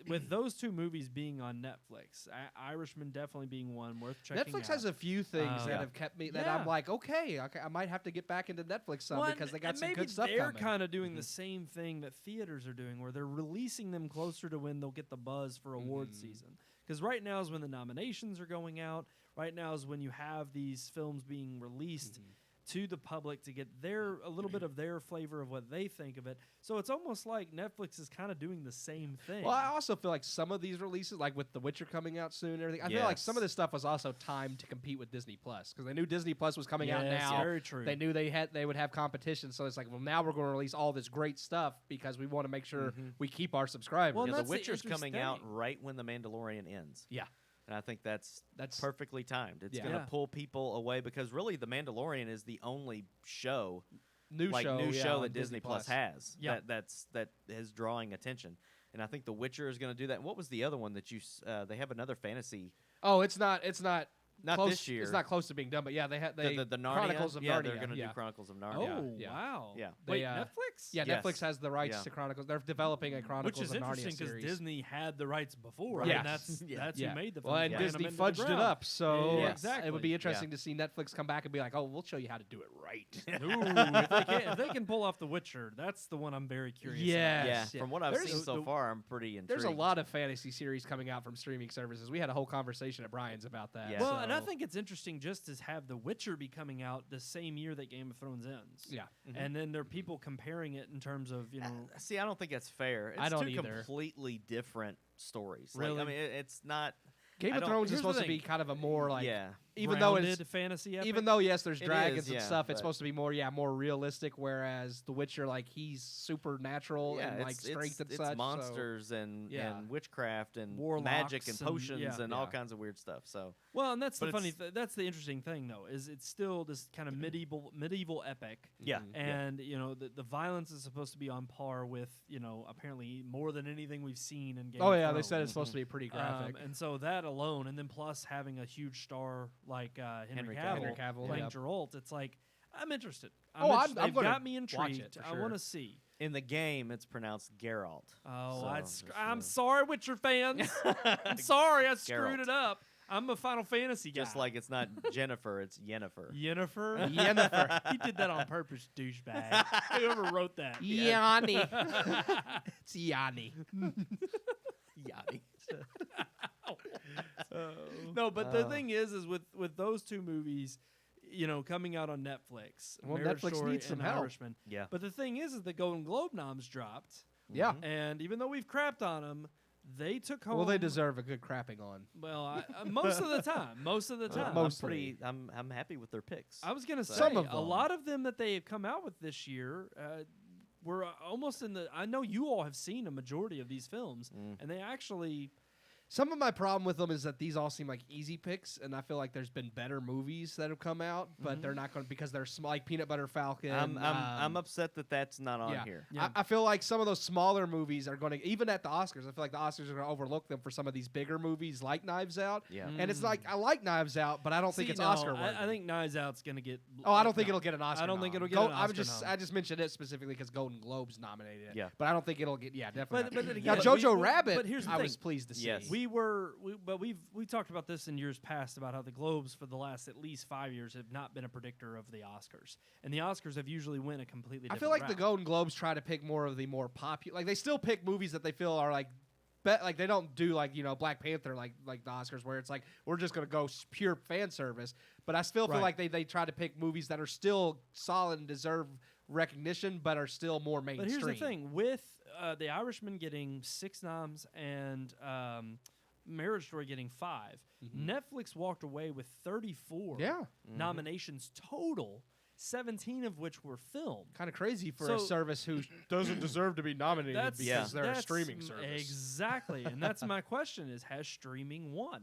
with those two movies being on Netflix, Irishman definitely being one worth checking Netflix out. has a few things that have kept me, that I'm like, okay, I might have to get back into Netflix some because they got some good stuff coming. They're kind of doing the same thing that theaters are doing, where they're releasing them closer to when they'll get the buzz for award season. Because right now is when the nominations are going out. Right now is when you have these films being released to the public to get a little bit of their flavor of what they think of it. So it's almost like Netflix is kind of doing the same thing. Well, I also feel like some of these releases, like with The Witcher coming out soon and everything, I feel like some of this stuff was also timed to compete with Disney Plus because they knew Disney Plus was coming out now. Very true. They knew they would have competition, so it's like, well, now we're going to release all this great stuff because we want to make sure we keep our subscribers. Well, The Witcher's coming out right when The Mandalorian ends. Yeah. And I think that's perfectly timed. It's going to pull people away because really The Mandalorian is the only new show that Disney Plus has that is drawing attention. And I think The Witcher is going to do that. And what was the other one that they have another fantasy? Oh, it's not Not close, this year. It's not close to being done, but yeah, they had the Narnia? Chronicles of Narnia. They're going to do Chronicles of Narnia. Oh, Yeah. wow. Yeah. Wait, Netflix? Yeah, Yes. Netflix has the rights to Chronicles. They're developing a Chronicles Which is of Narnia interesting because series. Disney had the rights before. Right. I Yeah. mean, that's who made the film. Well, and Disney fudged it up, so it would be interesting to see Netflix come back and be like, "Oh, we'll show you how to do it right." Ooh, if they can pull off The Witcher, that's the one I'm very curious about. Yes. Yeah. From what I've seen so far, I'm pretty intrigued. There's a lot of fantasy series coming out from streaming services. We had a whole conversation at Brian's about that. Yeah. Well, and I think it's interesting just to have The Witcher be coming out the same year that Game of Thrones ends. Yeah. And then there are people comparing it in terms of, see, I don't think that's fair. It's I don't two either. completely different stories. Really? Like, I mean, it's not... Game of Thrones is supposed to be kind of a more like, even though it's fantasy epic. Even though yes, there's dragons and stuff, it's but supposed to be more realistic. Whereas The Witcher, like he's supernatural and like strength and such. It's monsters and witchcraft and warlocks magic and potions and all kinds of weird stuff. So well, and that's that's the interesting thing though, is it's still this kind of medieval epic. Yeah, and the violence is supposed to be on par with apparently more than anything we've seen in Game of Thrones. They said it's supposed to be pretty graphic, and so that alone, and then plus having a huge star like Henry Cavill playing Geralt, it's like I'm interested. They've got me intrigued. I want to see. In the game, it's pronounced Geralt. Oh, I'm sorry, Witcher fans. I'm sorry, I screwed it up. I'm a Final Fantasy guy. Just like it's not Jennifer, it's Yennefer. Yennefer? Yennefer. He did that on purpose, douchebag. Whoever wrote that. Yanni. It's Yanni. Yanni. No, but the thing is with those two movies, coming out on Netflix. Well, Marriage Netflix Story needs some and help. Irishman. Yeah. But the thing is the Golden Globe noms dropped. Yeah. And even though we've crapped on them, they took home. Well, they deserve a good crapping on. Well, most of the time. I'm happy with their picks. I was gonna say some of them. A lot of them that they have come out with this year were almost in the. I know you all have seen a majority of these films, and they actually. Some of my problem with them is that these all seem like easy picks, and I feel like there's been better movies that have come out, but they're not going to because they're like Peanut Butter Falcon. I'm upset that that's not on here. Yeah. I feel like some of those smaller movies are going to, even at the Oscars, I feel like the Oscars are going to overlook them for some of these bigger movies like Knives Out. Yeah. And it's like, I like Knives Out, but I don't think it's Oscar worthy. I think Knives Out's going to get. I don't think it'll get an Oscar. I don't think it'll get an Oscar. I just mentioned it specifically because Golden Globes nominated it. Yeah. But I don't think it'll get. Yeah, definitely. But now, Jojo Rabbit, but here's the I thing. was pleased to see. Yes. But we talked about this in years past about how the Globes for the last at least 5 years have not been a predictor of the Oscars, and the Oscars have usually went a completely different I feel like route. the Golden Globes try to pick more of the more popular. Like they still pick movies that they feel are like, like they don't do like Black Panther like the Oscars where it's like we're just gonna go pure fan service. But I still feel like they try to pick movies that are still solid and deserve recognition, but are still more mainstream. But here's the thing with The Irishman getting 6 noms and Marriage Story getting 5. Netflix walked away with 34 nominations total, 17 of which were film. Kind of crazy for a service who doesn't deserve to be nominated because they're a streaming service. Exactly. And that's my question is, has streaming won?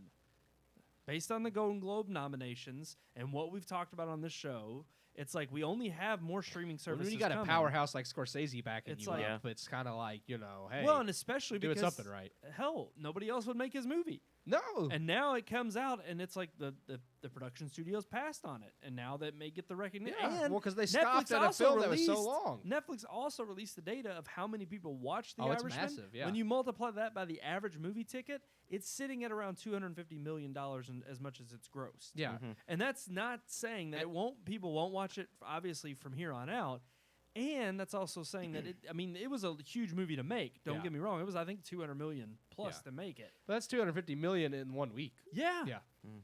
Based on the Golden Globe nominations and what we've talked about on this show, it's like we only have more streaming services. When you got coming. A powerhouse like Scorsese backing it's you like, up, it's kind of like, hey. Well, and especially because something right. Hell, nobody else would make his movie. No. And now it comes out, and it's like the production studios passed on it, and now that may get the recognition. Yeah, and well, because they scoffed at a film that was so long. Netflix also released the data of how many people watched The Irishman. It's massive, yeah. When you multiply that by the average movie ticket, it's sitting at around $250 million in as much as it's grossed. Yeah. And that's not saying that people won't watch it, obviously, from here on out. And that's also saying that it was a huge movie to make. Don't get me wrong. It was, I think, $200 million plus to make it. But that's $250 million in 1 week. Yeah. Yeah.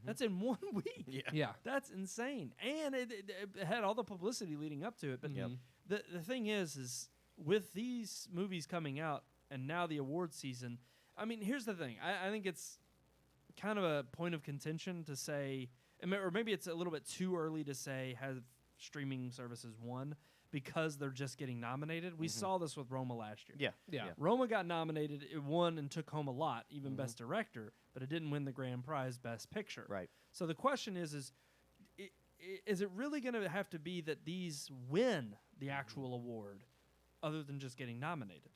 That's in 1 week. Yeah. That's insane. And it had all the publicity leading up to it. But the thing is with these movies coming out and now the award season, here's the thing. I think it's kind of a point of contention to say, or maybe it's a little bit too early to say have streaming services won, because they're just getting nominated. We saw this with Roma last year. Yeah. Roma got nominated, it won and took home a lot, even Best Director, but it didn't win the grand prize Best Picture. Right. So the question is it really going to have to be that these win the actual award other than just getting nominated?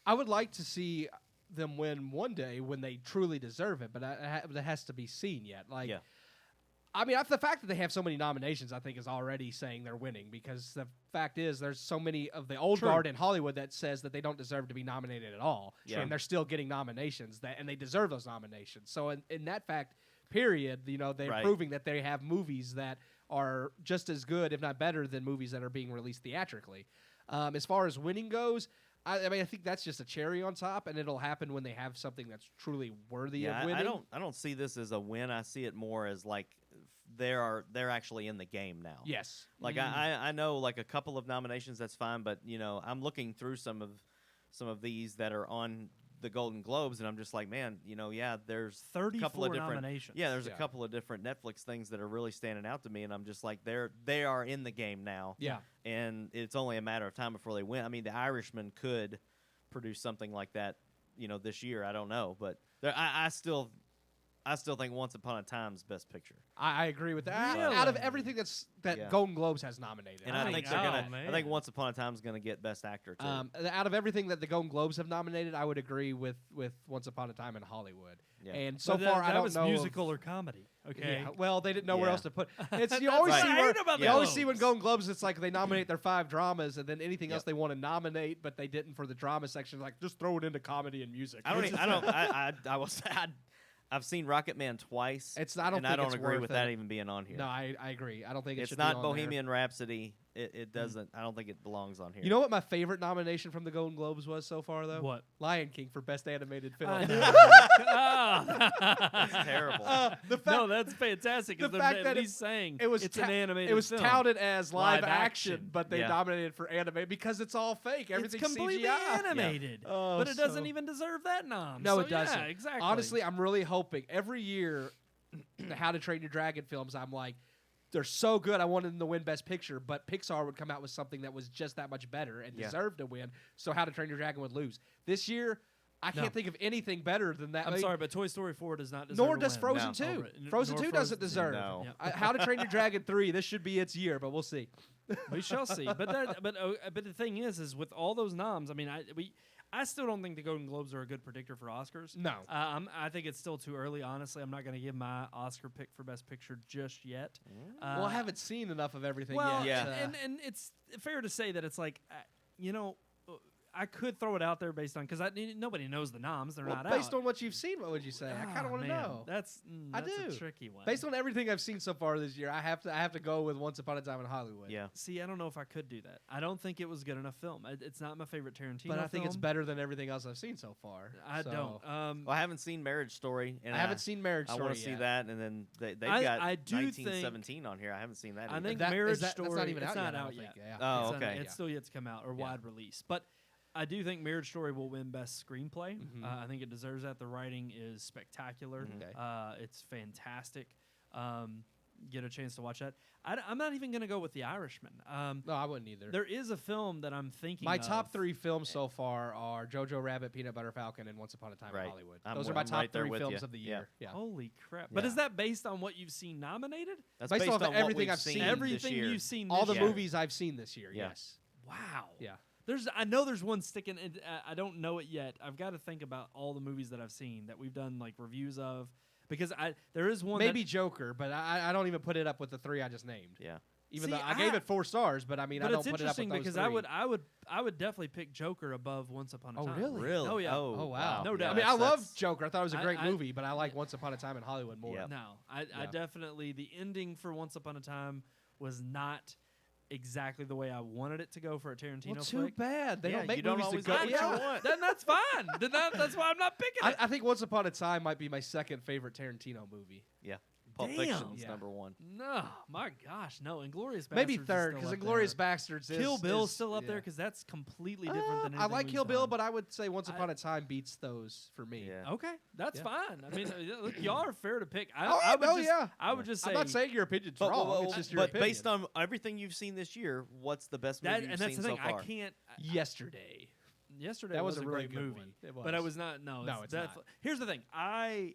I would like to see them win one day when they truly deserve it, but that has to be seen yet. The fact that they have so many nominations, I think, is already saying they're winning, because the fact is there's so many of the old guard in Hollywood that says that they don't deserve to be nominated at all, and they're still getting nominations, and they deserve those nominations. So in that fact, period, they're proving that they have movies that are just as good, if not better, than movies that are being released theatrically. As far as winning goes, I mean, I think that's just a cherry on top, and it'll happen when they have something that's truly worthy of winning. I don't see this as a win. I see it more as like they're actually in the game now. Yes. Like I know like a couple of nominations, that's fine, but I'm looking through some of these that are on the Golden Globes, and I'm just like, man, there's 34 a couple of different nominations. Yeah, there's a couple of different Netflix things that are really standing out to me, and I'm just like, they are in the game now. Yeah. And it's only a matter of time before they win. I mean, The Irishman could produce something like that, this year. I don't know, but I still think Once Upon a Time's Best Picture. I agree with that. Really? Out of everything that Golden Globes has nominated, and I think I think Once Upon a Time's gonna get Best Actor too. Out of everything that the Golden Globes have nominated, I would agree with Once Upon a Time in Hollywood. Yeah. And so far, I don't know. That was musical or comedy. Okay. Yeah, well, they didn't know where else to put. It's you That's always what see I where hate about the you always Globes. see when Golden Globes, it's like they nominate their 5 dramas, and then anything else they want to nominate, but they didn't for the drama section. Like just throw it into comedy and music. I've seen Rocket Man twice. I don't agree with that even being on here. No, I agree. I don't think it's should not be on Bohemian there. Rhapsody. It doesn't. I don't think it belongs on here. You know what my favorite nomination from the Golden Globes was so far, though? What? Lion King for Best Animated Film. That's terrible. No, that's fantastic. The They're fact at that least saying it was it's an animated It was film. touted as live Live action, action. but they nominated for anime because it's all fake. Everything's It's completely CGI. animated, Oh, but it doesn't so- even deserve that nom. No, So, it doesn't. Yeah, exactly. Honestly, I'm really hoping every year the How to Train Your Dragon films, I'm like, they're so good. I wanted them to win Best Picture, but Pixar would come out with something that was just that much better and deserved to win. So How to Train Your Dragon would lose. This year, I can't think of anything better than that. I'm sorry, but Toy Story 4 does not deserve Nor to does win. Frozen 2. Over- Frozen nor 2 doesn't deserve. No. Yep. How to Train Your Dragon 3, this should be its year, but we'll see. We shall see. But the thing is with all those noms, I mean, I still don't think the Golden Globes are a good predictor for Oscars. No. I think it's still too early. Honestly, I'm not going to give my Oscar pick for Best Picture just yet. Well, I haven't seen enough of everything Well, yet. and it's fair to say that it's like, I could throw it out there based on because nobody knows the noms; they're not based out. on what you've seen, what would you say? I kind of want to know. That's I a do. tricky one. Based on everything I've seen so far this year, I have to go with Once Upon a Time in Hollywood. Yeah. See, I don't know if I could do that. I don't think it was good enough film. It's not my favorite Tarantino. But I think it's film. better than everything else I've seen so far. I So- don't. Well, I haven't seen Marriage Story, and I haven't seen Marriage I Story want to see yet. that, and then they've I got do 1917 on here. I haven't seen that. I either. think That- Marriage is that- Story. that's not even it's out not yet, I out don't yet. think. Yeah. Oh, It's okay. It's still yet to come out or wide release, but. I do think Marriage Story will win Best Screenplay. I think it deserves that. The writing is spectacular. Okay. It's fantastic. Get a chance to watch that. I'm not even going to go with The Irishman. No, I wouldn't either. There is a film that I'm thinking My of. top 3 films so far are Jojo Rabbit, Peanut Butter Falcon, and Once Upon a Time in Hollywood. Those are my I'm top right there 3 with films you. of the year. Yeah. Holy crap. But Yeah. is that based on what you've seen nominated? That's based off on what everything we've I've seen this Everything year. you've seen All this the year. movies I've seen this year, Yeah. yes. Wow. Yeah. I know there's one sticking. I don't know it yet. I've got to think about all the movies that I've seen that we've done like reviews of, because there is one. Maybe Joker, but I don't even put it up with the 3 I just named. Yeah. Even See, though I gave it 4 stars, but I mean, I But don't it's put it up with interesting those because 3. I would definitely pick Joker above Once Upon a Time. really? Really? Oh yeah. Oh, wow. No doubt. I mean, I that's- love Joker. I thought it was a great I- movie, but I like Once Upon a Time in Hollywood more. Yeah. No, I Yeah. definitely the ending for Once Upon a Time was not exactly the way I wanted it to go for a Tarantino Well, too flick. bad. They Yeah, don't make you don't movies always to go. get what you Yeah. want. Then that's fine. That's why I'm not picking it. I think Once Upon a Time might be my second favorite Tarantino movie. Yeah. Pulp Damn. Fiction's Yeah. number 1. No, my gosh, no. Inglourious Basterds Maybe is third, still because up Inglourious there. Bastards is Kill Bill's is- still up there yeah. because that's completely different than I anything like we've Kill Bill, done. but I would say Once Upon a Time beats those for me. Yeah. Okay, that's Yeah. fine. I mean, look, y'all are fair to pick. I would just say I'm not saying your opinion's But, wrong. It's just your but opinion. based on everything you've seen this year, what's the best movie that, you've and that's seen the thing. so far? I can't. Yesterday. Yesterday That was was a a really great good movie, one. It but I was. was not. No, it's not. Here's the thing. I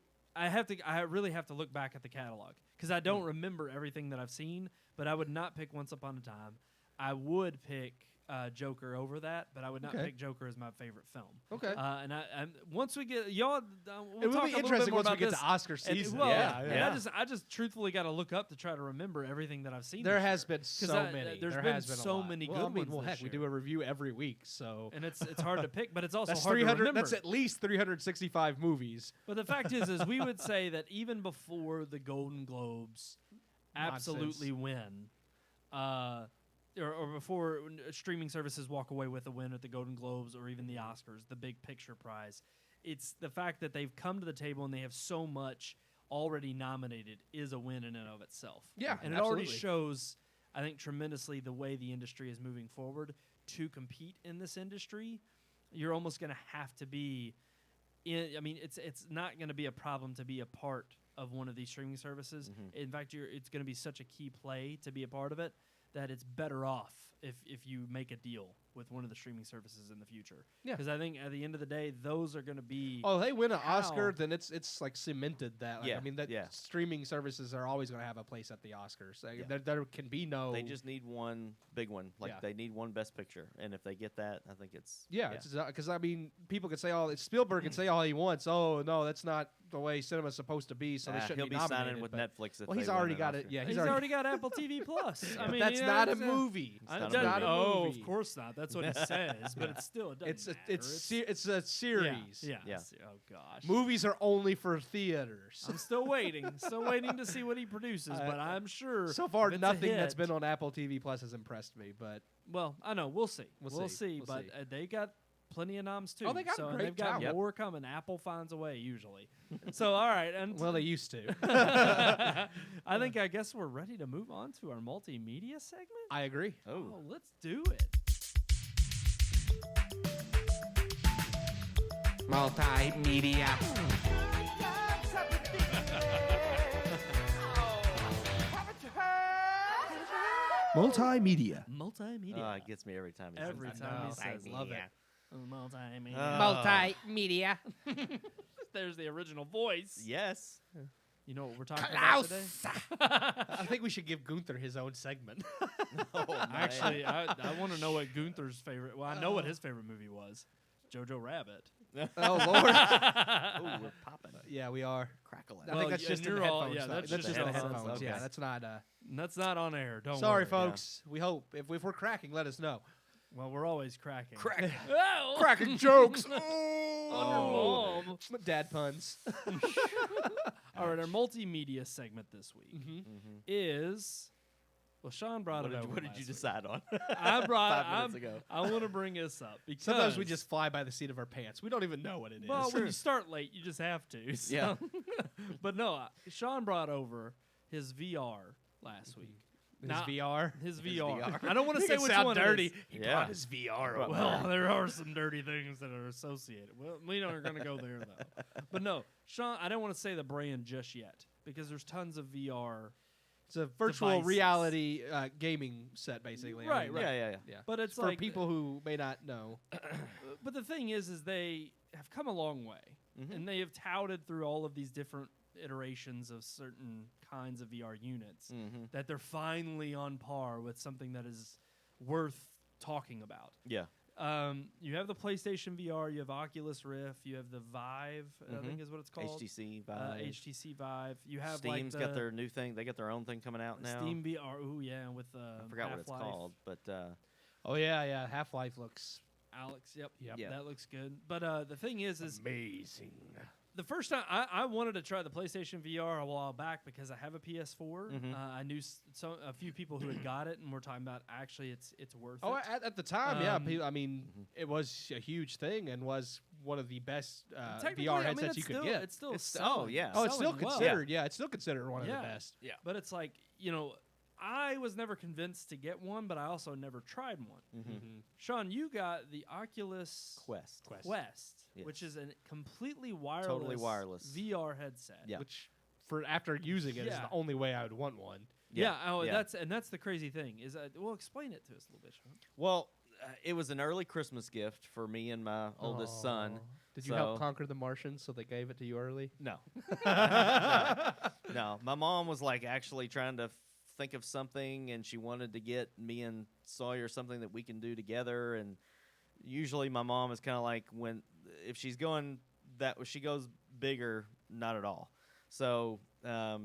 really have to look back at the catalog because I don't remember everything that I've seen. But I would not pick Once Upon a Time. I would pick Joker over that, but I would not Okay. pick Joker as my favorite film. Okay. And once we get y'all, we'll It will talk be a little bit interesting more once we about get this. to Oscar And- season. well, yeah. and I just truthfully got to look up to try to remember everything that I've seen. There this has year. been so many. There's There been has been a so lot. many well, good I mean, ones. well, this heck, we year. do a review every week, so and it's hard to pick, but it's also that's hard to 300. remember. That's at least 365 movies. But the fact is we would say that even before the Golden Globes absolutely win, or before streaming services walk away with a win at the Golden Globes or even the Oscars, the big picture prize. It's the fact that they've come to the table and they have so much already nominated is a win in and of itself. Yeah, and it already shows, I think, tremendously the way the industry is moving forward. To compete in this industry, you're almost going to have to be it's not going to be a problem to be a part of one of these streaming services. In fact, it's going to be such a key play to be a part of it that it's better off if you make a deal with one of the streaming services in the future. Yeah. Because I think at the end of the day, those are going to be... Oh, they win an Oscar, then it's like cemented that. Like, I mean, streaming services are always going to have a place at the Oscars. Like, there can be no... They just need one big one. Like, they need one Best Picture. And if they get that, I think it's... Yeah, because, I mean, people can say Spielberg can say all he wants. Oh, no, that's not the way cinema's supposed to be, so they shouldn't be nominated. He'll be signing with Netflix if he's already got it. Yeah, he's already got Apple TV Plus. I mean, that's not a movie. It's not a movie. Of course not. That's what he says, but it's still it's a series. Yeah. Oh gosh. Movies are only for theaters. I'm still waiting to see what he produces, but I'm sure so far nothing that's been on Apple TV Plus has impressed me. But I know we'll see. We'll see. But they got plenty of noms too. Oh, they got great they've got talent. more coming. Apple finds a way usually. So all right, and well, they used to. I guess we're ready to move on to our multimedia segment. I agree. Oh, let's do it. Multimedia. Multimedia. Multimedia. It gets me every time. Every time he says, love it. Multimedia. Multimedia. There's the original voice. Yes. You know what we're talking about today? I think we should give Gunther his own segment. Actually, I want to know what Gunther's favorite... Well, I know what his favorite movie was. Jojo Rabbit. Oh, Lord. Ooh, we're popping. Yeah, we are. Crackling. I think that's just in the headphones. That's just the in the headphones. headphones. Okay. Yeah, that's not... That's not on air. Don't Sorry, worry. folks. We hope. If we're cracking, let us know. Well, we're always cracking. Oh! Cracking jokes. Oh, mom. Dad puns. All right, our multimedia segment this week is... Well, Sean brought it over. What did you decide on? I brought 5 minutes ago. I want to bring this up because sometimes we just fly by the seat of our pants. We don't even know what it is. Well, when you start late, you just have to. So. Yeah. But no, Sean brought over his VR last week. His VR. I don't want to say which one dirty. it is. He brought his VR over. Well, there are some dirty things that are associated. Well, we aren't going to go there, though. But no, Sean, I don't want to say the brand just yet because there's tons of VR. It's a virtual reality gaming set, basically. Right. Yeah. But it's for like people who may not know. But the thing is they have come a long way, and they have touted through all of these different iterations of certain kinds of VR units that they're finally on par with something that is worth talking about. Yeah. You have the PlayStation VR, you have Oculus Rift, you have the Vive, I think is what it's called. HTC Vive. HTC Vive. You have Steam's got their new thing. They got their own thing coming out now. Steam VR. Ooh, yeah, with I forgot Half-Life. what it's called, but oh yeah, Half-Life looks. Alex, yep, that looks good. But the thing is amazing. The first time I wanted to try the PlayStation VR a while back because I have a PS4. I knew a few people who had got it and were talking about actually it's worth it. Oh, at the time, I mean, it was a huge thing and was one of the best VR headsets you could get. It's still it's still considered. Yeah, it's still considered one of the best. Yeah, but it's like I was never convinced to get one, but I also never tried one. Sean, you got the Oculus Quest. Yes. Which is a completely wireless, totally wireless VR headset. Yeah. Which, after using it, is the only way I would want one. That's the crazy thing. Is well, explain it to us a little bit, Sean. Well, it was an early Christmas gift for me and my oldest son. Did you help conquer the Martians, so they gave it to you early? No. No. My mom was like actually trying to think of something, and she wanted to get me and Sawyer something that we can do together. And usually my mom is kind of like if she's going she goes bigger, not at all. So I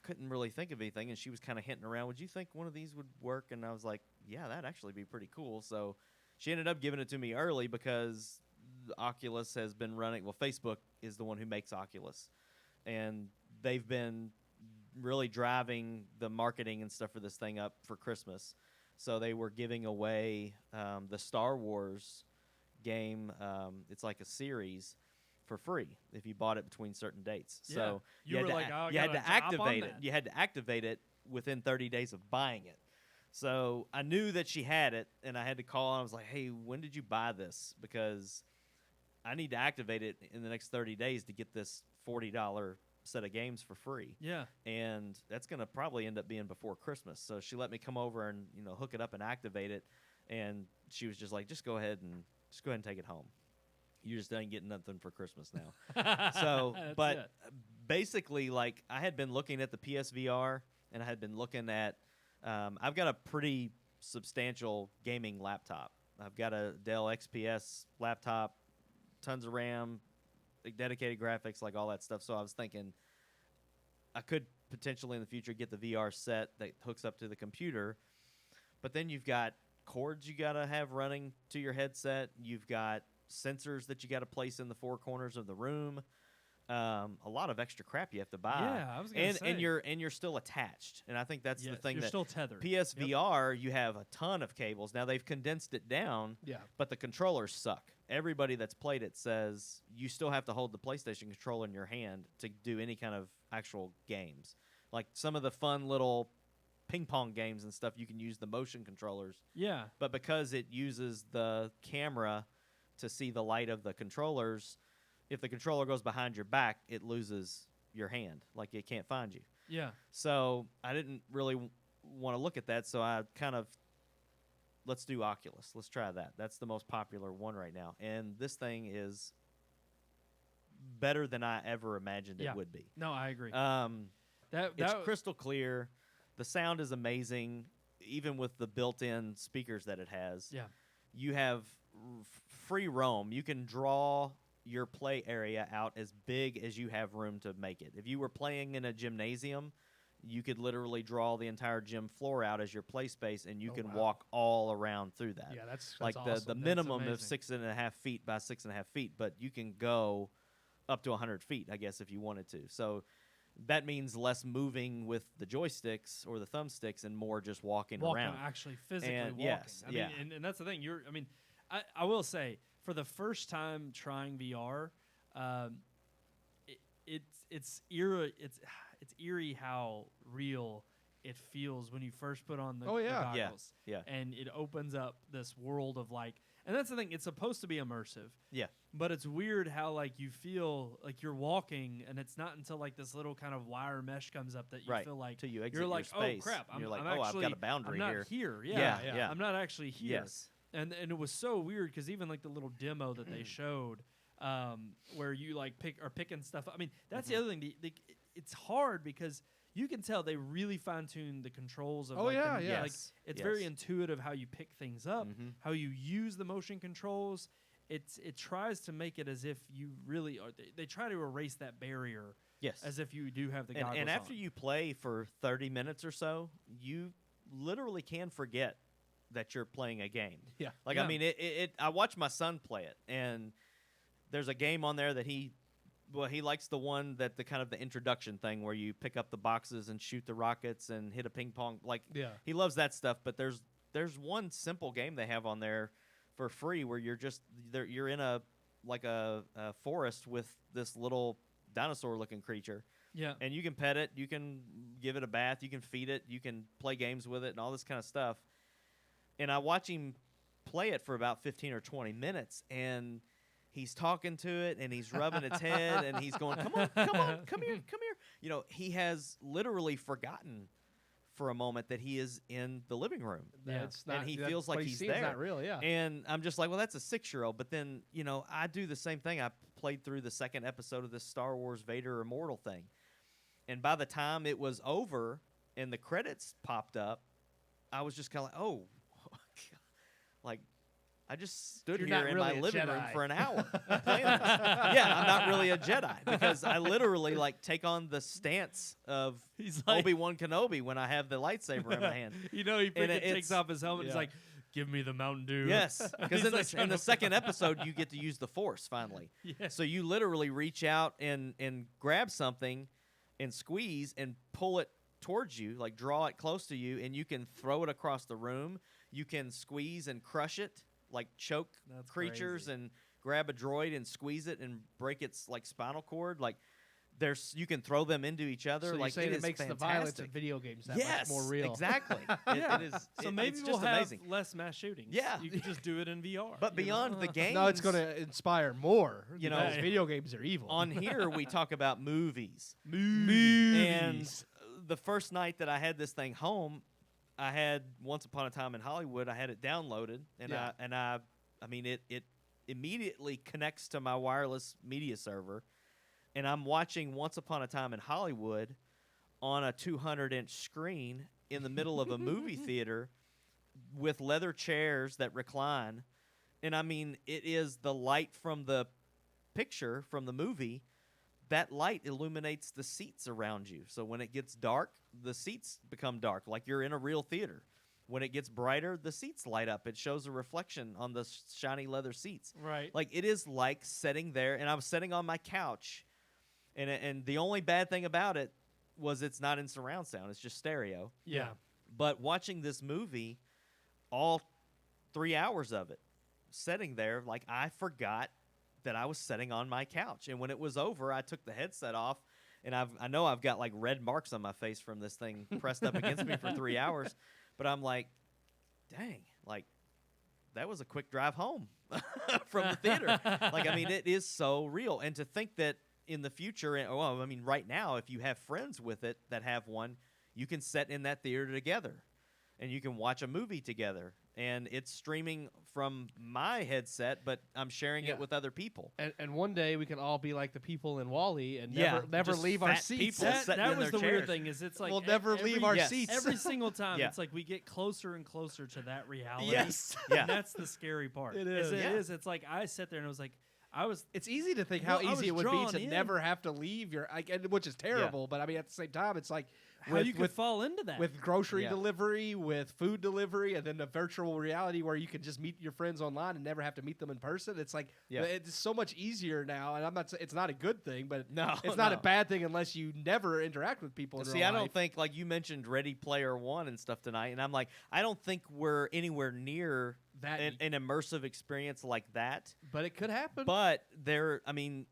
couldn't really think of anything, and she was kind of hinting around, would you think one of these would work? And I was like, yeah, that'd actually be pretty cool. So she ended up giving it to me early because Oculus has been running. Well, Facebook is the one who makes Oculus, and they've been really driving the marketing and stuff for this thing up for Christmas. So they were giving away the Star Wars game. It's like a series for free if you bought it between certain dates. Yeah. So you had to activate it. You had to activate it within 30 days of buying it. So I knew that she had it, and I had to call, and I was like, hey, when did you buy this? Because I need to activate it in the next 30 days to get this $40 set of games for free. Yeah. And that's going to probably end up being before Christmas. So she let me come over and, hook it up and activate it. And she was just like, just go ahead and take it home. You just ain't getting nothing for Christmas now. So, but basically, like, I had been looking at the PSVR, and I had been looking at, I've got a pretty substantial gaming laptop. I've got a Dell XPS laptop, tons of RAM, dedicated graphics, like all that stuff. So I was thinking I could potentially in the future get the VR set that hooks up to the computer. But then you've got cords you got to have running to your headset. You've got sensors that you got to place in the four corners of the room. A lot of extra crap you have to buy. Yeah, I was gonna say. And you're still attached. And I think that's the thing. You're still tethered. PSVR, you have a ton of cables. Now they've condensed it down. Yeah. But the controllers suck. Everybody that's played it says you still have to hold the PlayStation controller in your hand to do any kind of actual games. Like some of the fun little ping pong games and stuff, you can use the motion controllers. Yeah. But because it uses the camera to see the light of the controllers, if the controller goes behind your back, it loses your hand. Like it can't find you. Yeah. So I didn't really want to look at that. So I kind of, let's do Oculus. Let's try that. That's the most popular one right now. And this thing is better than I ever imagined it would be. No, I agree. It's crystal clear. The sound is amazing, even with the built-in speakers that it has. Yeah. You have free roam. You can draw your play area out as big as you have room to make it. If you were playing in a gymnasium, you could literally draw the entire gym floor out as your play space, and you can walk all around through that. Yeah, that's like awesome. the minimum of 6.5 feet by 6.5 feet, but you can go up to 100 feet, I guess, if you wanted to. So that means less moving with the joysticks or the thumbsticks and more just walking around. Actually physically and walking. Yes, I mean, and that's the thing. I will say, for the first time trying VR, it's eerie how real it feels when you first put on the goggles. Yeah. And it opens up this world of like, and that's the thing, it's supposed to be immersive. Yeah. But it's weird how like you feel like you're walking, and it's not until like this little kind of wire mesh comes up that you feel like till you exit you're like, your space, oh crap, I'm like, actually, I've got a boundary I'm not here. Yeah. Yeah. I'm not actually here. Yes. And it was so weird because even like the little demo that they showed, where you like picking stuff up. I mean, that's the other thing. It's hard because you can tell they really fine-tuned the controls of. Like it's very intuitive how you pick things up, how you use the motion controls. It tries to make it as if you really are. They try to erase that barrier. Yes. As if you do have the goggles and after on. you play for 30 minutes or so, you literally can forget that you're playing a game. Yeah. Like, I mean, I watched my son play it, and there's a game on there that he likes the one that the kind of the introduction thing where you pick up the boxes and shoot the rockets and hit a ping pong. Like, he loves that stuff, but there's one simple game they have on there for free where you're in a forest with this little dinosaur-looking creature. Yeah. And you can pet it, you can give it a bath, you can feed it, you can play games with it and all this kind of stuff. And I watch him play it for about 15 or 20 minutes, and he's talking to it, and he's rubbing its head, and he's going, come here. You know, he has literally forgotten for a moment that he is in the living room. Yeah. And he feels like he's there. Not real, yeah. And I'm just like, well, that's a 6-year-old. But then, you know, I do the same thing. I played through the second episode of this Star Wars Vader Immortal thing. And by the time it was over and the credits popped up, I was just kind of like, oh, like, I just stood here in my living room for an hour playing this. Yeah, I'm not really a Jedi because I literally like take on the stance of Obi-Wan Kenobi when I have the lightsaber in my hand. You know, he takes off his helmet. He's like, "Give me the Mountain Dew." Yes, because in the second episode you get to use the Force finally. Yeah. So you literally reach out and grab something and squeeze and pull it towards you, like draw it close to you, and you can throw it across the room. You can squeeze and crush it, like choke creatures and grab a droid and squeeze it and break its like spinal cord. Like you can throw them into each other. So like it makes fantastic. the violence in video games that much more real. Exactly. It is. So maybe it's we'll just have amazing. less mass shootings. Yeah. You could just do it in VR. But beyond the games, no, it's going to inspire more. You know, video games are evil. On here, we talk about movies. And the first night that I had this thing home, I had Once Upon a Time in Hollywood. I had it downloaded, and I mean, it immediately connects to my wireless media server, and I'm watching Once Upon a Time in Hollywood on a 200-inch screen in the middle of a movie theater with leather chairs that recline. And I mean, it is the light from the picture from the movie. That light illuminates the seats around you. So when it gets dark, the seats become dark, like you're in a real theater. When it gets brighter, the seats light up. It shows a reflection on the shiny leather seats. Right. Like it is like sitting there, and I was sitting on my couch, and the only bad thing about it was it's not in surround sound. It's just stereo. Yeah. But watching this movie, all 3 hours of it, sitting there, like I forgot that I was sitting on my couch. And when it was over, I took the headset off, and I know I've got like red marks on my face from this thing pressed up against me for 3 hours. But I'm like, dang, like that was a quick drive home from the theater. Like, I mean, it is so real. And to think that in the future, well, I mean, right now, if you have friends with it that have one, you can sit in that theater together and you can watch a movie together. And it's streaming from my headset, but I'm sharing it with other people. And one day we can all be like the people in WALL-E and never just leave our fat seats. people That sitting in was their the weird chairs. thing is it's like We'll never leave our seats. Every single time, Yeah. it's like we get closer and closer to that reality. Yes. And Yeah. that's the scary part. It is. It Yeah. is. It's like I sat there and I was like, It's easy to think Well, how I was easy it would be drawn to in. never have to leave your, which is terrible. But I mean, at the same time, it's like how you could fall into that. with grocery Yeah. delivery, with food delivery, and then the virtual reality where you can just meet your friends online and never have to meet them in person. It's like it's so much easier now, and I'm not. It's not a good thing, but No, it's not a no. bad thing unless you never interact with people. In See, real I don't life. think, like you mentioned Ready Player One and stuff tonight, and I'm like, I don't think we're anywhere near That- an immersive experience like that. but it could happen. But I mean,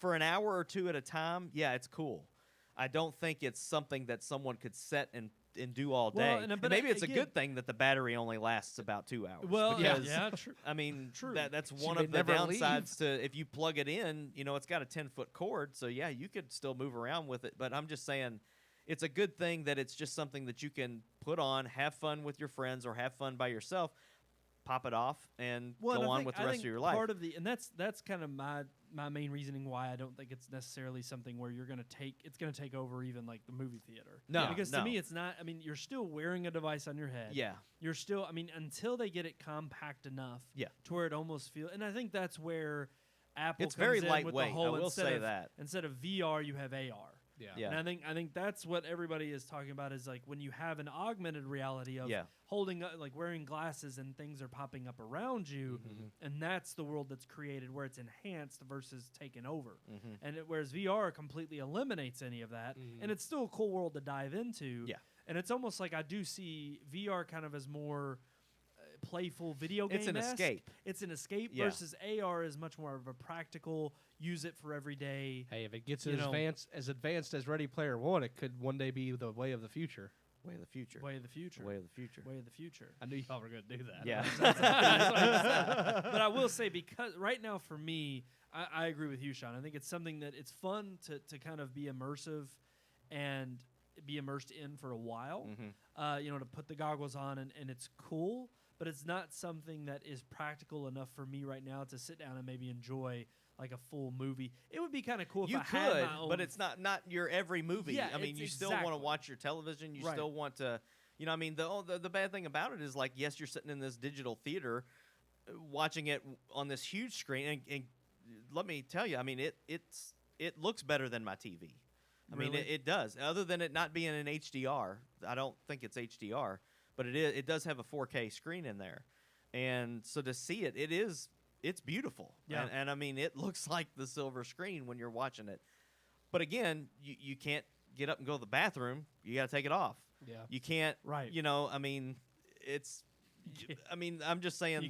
for an hour or two at a time, yeah, it's cool. I don't think it's something that someone could set and do all day. Well, and but maybe it's a again- good thing that the battery only lasts about 2 hours. well, because, yeah, true. I mean, True. that's She one may of the never downsides to if you plug it in. You know, it's got a 10-foot cord, so yeah, you could still move around with it. But I'm just saying, it's a good thing that it's just something that you can put on, have fun with your friends, or have fun by yourself. Pop it off and Well, and go I on think- with the I rest think of your life. Part of and that's kind of my main reasoning why I don't think it's necessarily something where you're gonna take over even like the movie theater. No, because no. to me it's not. I mean, you're still wearing a device on your head. Yeah. You're still. I mean, until they get it compact enough. Yeah. To where it almost feels. And I think that's where Apple. It's comes very in with lightweight, the whole I will instead say of, that. instead of VR, you have AR. Yeah. And I think that's what everybody is talking about is like when you have an augmented reality of Yeah. holding like wearing glasses and things are popping up around you, and that's the world that's created where it's enhanced versus taken over. And whereas VR completely eliminates any of that, and it's still a cool world to dive into. Yeah. And it's almost like I do see VR kind of as more playful video game. It's an escape. It's an escape Yeah. versus AR is much more of a practical use it for every day. Hey, if it gets You know- as advanced as Ready Player One, it could one day be the way of the future. Way of the future. Way of the future. Way of the future. Way of the future. I knew y'all were going to do that. Yeah. But I will say, because right now for me, I agree with you, Sean. I think it's something that it's fun to kind of be immersive and be immersed in for a while. To put the goggles on and it's cool, but it's not something that is practical enough for me right now to sit down and maybe enjoy like a full movie. It would be kind of cool if You I had could, my own. but it's not your every movie. Yeah, I mean, it's you still want to exactly. watch your television. You Right. still want to, I mean, the bad thing about it is like, yes, you're sitting in this digital theater, watching it on this huge screen, and let me tell you, I mean, it looks better than my TV. I mean, Really? it does. Other than it not being an HDR, I don't think it's HDR, but it does have a 4K screen in there, and so to see it's beautiful. Yeah. And I mean, it looks like the silver screen when you're watching it. But again, you can't get up and go to the bathroom, you got to take it off. Yeah. You can't. Right. I mean, it's. I mean, I'm just saying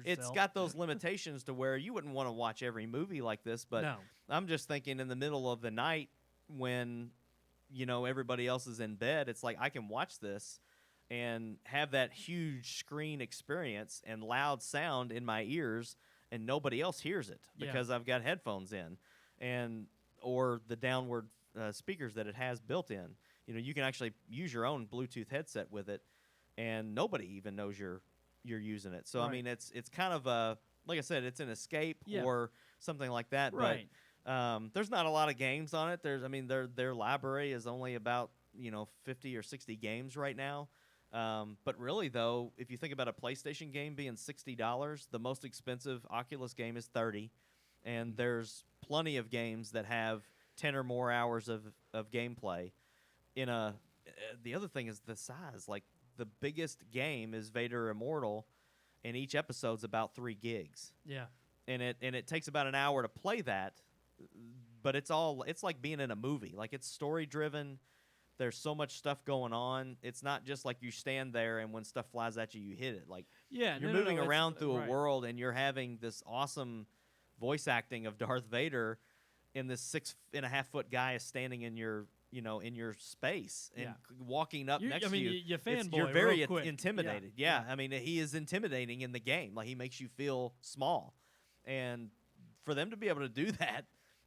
it's got those limitations to where you wouldn't want to watch every movie like this, but no. I'm just thinking in the middle of the night when, everybody else is in bed, it's like I can watch this and have that huge screen experience and loud sound in my ears and nobody else hears it because I've got headphones in or the downward speakers that it has built in. You can actually use your own Bluetooth headset with it, and nobody even knows you're using it. So, right. I mean, it's kind of a, like I said, it's an escape or something like that. Right. But there's not a lot of games on it. Their library is only about, 50 or 60 games right now. But really, though, if you think about a PlayStation game being $60, the most expensive Oculus game is $30. And there's plenty of games that have 10 or more hours of gameplay. The other thing is the size. Like, the biggest game is Vader Immortal, and each episode's about 3 gigs. Yeah. And it takes about an hour to play that, but it's like being in a movie. Like, it's story driven. There's so much stuff going on. It's not just like you stand there and when stuff flies at you, you hit it. Like, you're moving around through a world, and you're having this awesome voice acting of Darth Vader, and this 6.5-foot guy is standing in your in your space and walking up next to you. You're very intimidated. Yeah. I mean, he is intimidating in the game. Like, he makes you feel small. And for them to be able to do that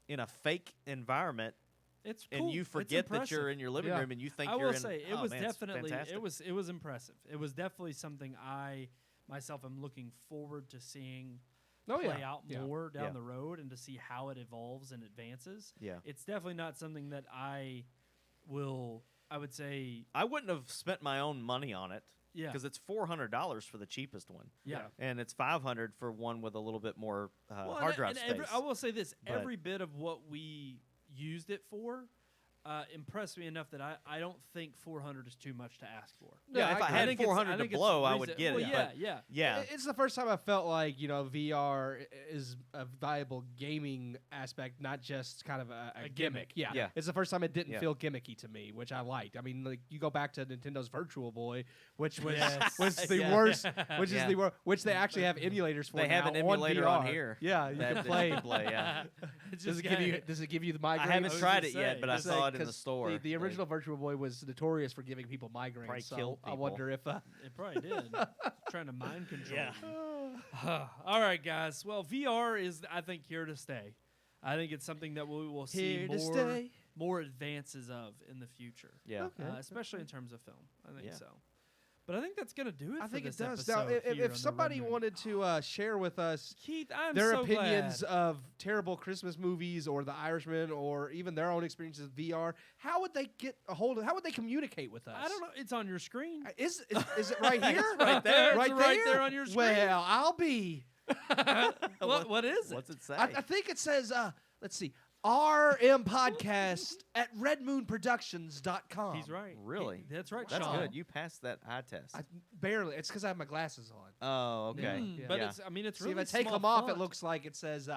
in a fake environment, it's cool. And you forget that you're in your living room and you think you're in. I will say it was definitely it was impressive. It was definitely something I myself am looking forward to seeing play out more down the road and to see how it evolves and advances. Yeah. It's definitely not something that I would say I wouldn't have spent my own money on it. Yeah. Because it's $400 for the cheapest one. Yeah. And it's $500 for one with a little bit more hard drive space. I will say this, every bit of what we used it for impressed me enough that I don't think $400 is too much to ask for. Yeah, if I had $400 to blow, I would get it. Yeah. It's the first time I felt like, VR is a viable gaming aspect, not just kind of a gimmick. Yeah. It's the first time it didn't feel gimmicky to me, which I liked. I mean, like, you go back to Nintendo's Virtual Boy, which was the worst, which is the worst, which they actually have emulators for. They have an emulator on here. Yeah, you can play. Does it give you the migraines? I haven't tried it yet, but I saw it in the store. The original Virtual Boy was notorious for giving people migraines. So I wonder if it probably did. Trying to mind control. Yeah. All right, guys. Well, VR is, I think, here to stay. I think it's something that we will see more advances of in the future. Yeah. Especially in terms of film. I think so. But I think that's going to do it. I think it does. Now, if somebody wanted to share with us Keith, their opinions of terrible Christmas movies or The Irishman or even their own experiences with VR, how would they get a hold of? How would they communicate with us? I don't know. It's on your screen. Is it right here? Right there. Right there on your screen. Well, I'll be. What is it? What's it say? I think it says. Let's see. RM Podcast at redmoonproductions.com. He's right. Really? That's right, That's Sean. good. You passed that eye test. Barely. It's because I have my glasses on. Oh, okay. But it's really See, if I take them off, it looks like it says.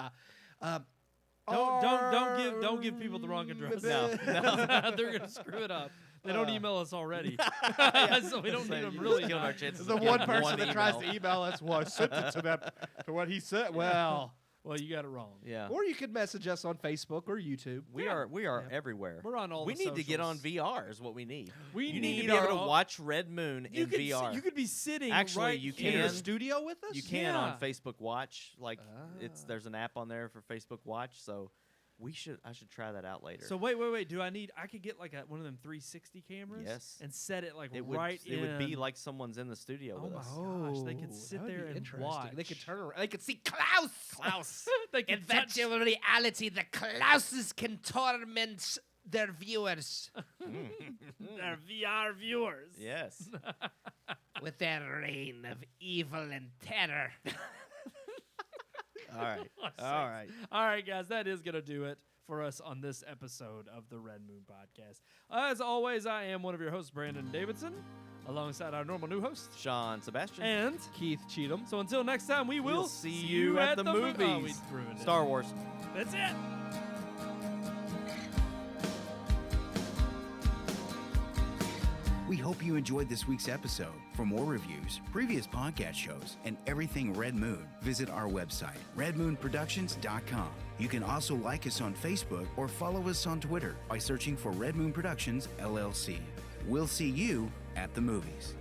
Don't give people the wrong address. No. They're gonna screw it up. They don't email us already, so we don't need them really. Killing our chances. The one person that tries to email us sent it to them to what he said. Well, you got it wrong. Yeah. Or you could message us on Facebook or YouTube. We are everywhere. We're on all. We need to get on VR. Is what we need. You need to be able to watch Red Moon in VR. You could be sitting. Actually, you can in the studio with us. You can on Facebook Watch. Like there's an app on there for Facebook Watch. So I should try that out later. So wait. I could get like one of them 360 cameras. Yes. And set it like it in. would be like someone's in the studio with us. Oh my gosh! They could sit there and watch. They could turn around. They could see Klaus. They could in virtual reality, the Klauses can torment their viewers. Their VR viewers. Yes. With their reign of evil and terror. All right, guys. That is going to do it for us on this episode of the Red Moon Podcast. As always, I am one of your hosts, Brandon Davidson, alongside our normal new host, Sean Sebastian, and Keith Cheatham. So until next time, we'll see you at the movies. Star Wars. That's it. We hope you enjoyed this week's episode. For more reviews, previous podcast shows, and everything Red Moon, visit our website, redmoonproductions.com. You can also like us on Facebook or follow us on Twitter by searching for Red Moon Productions, LLC. We'll see you at the movies.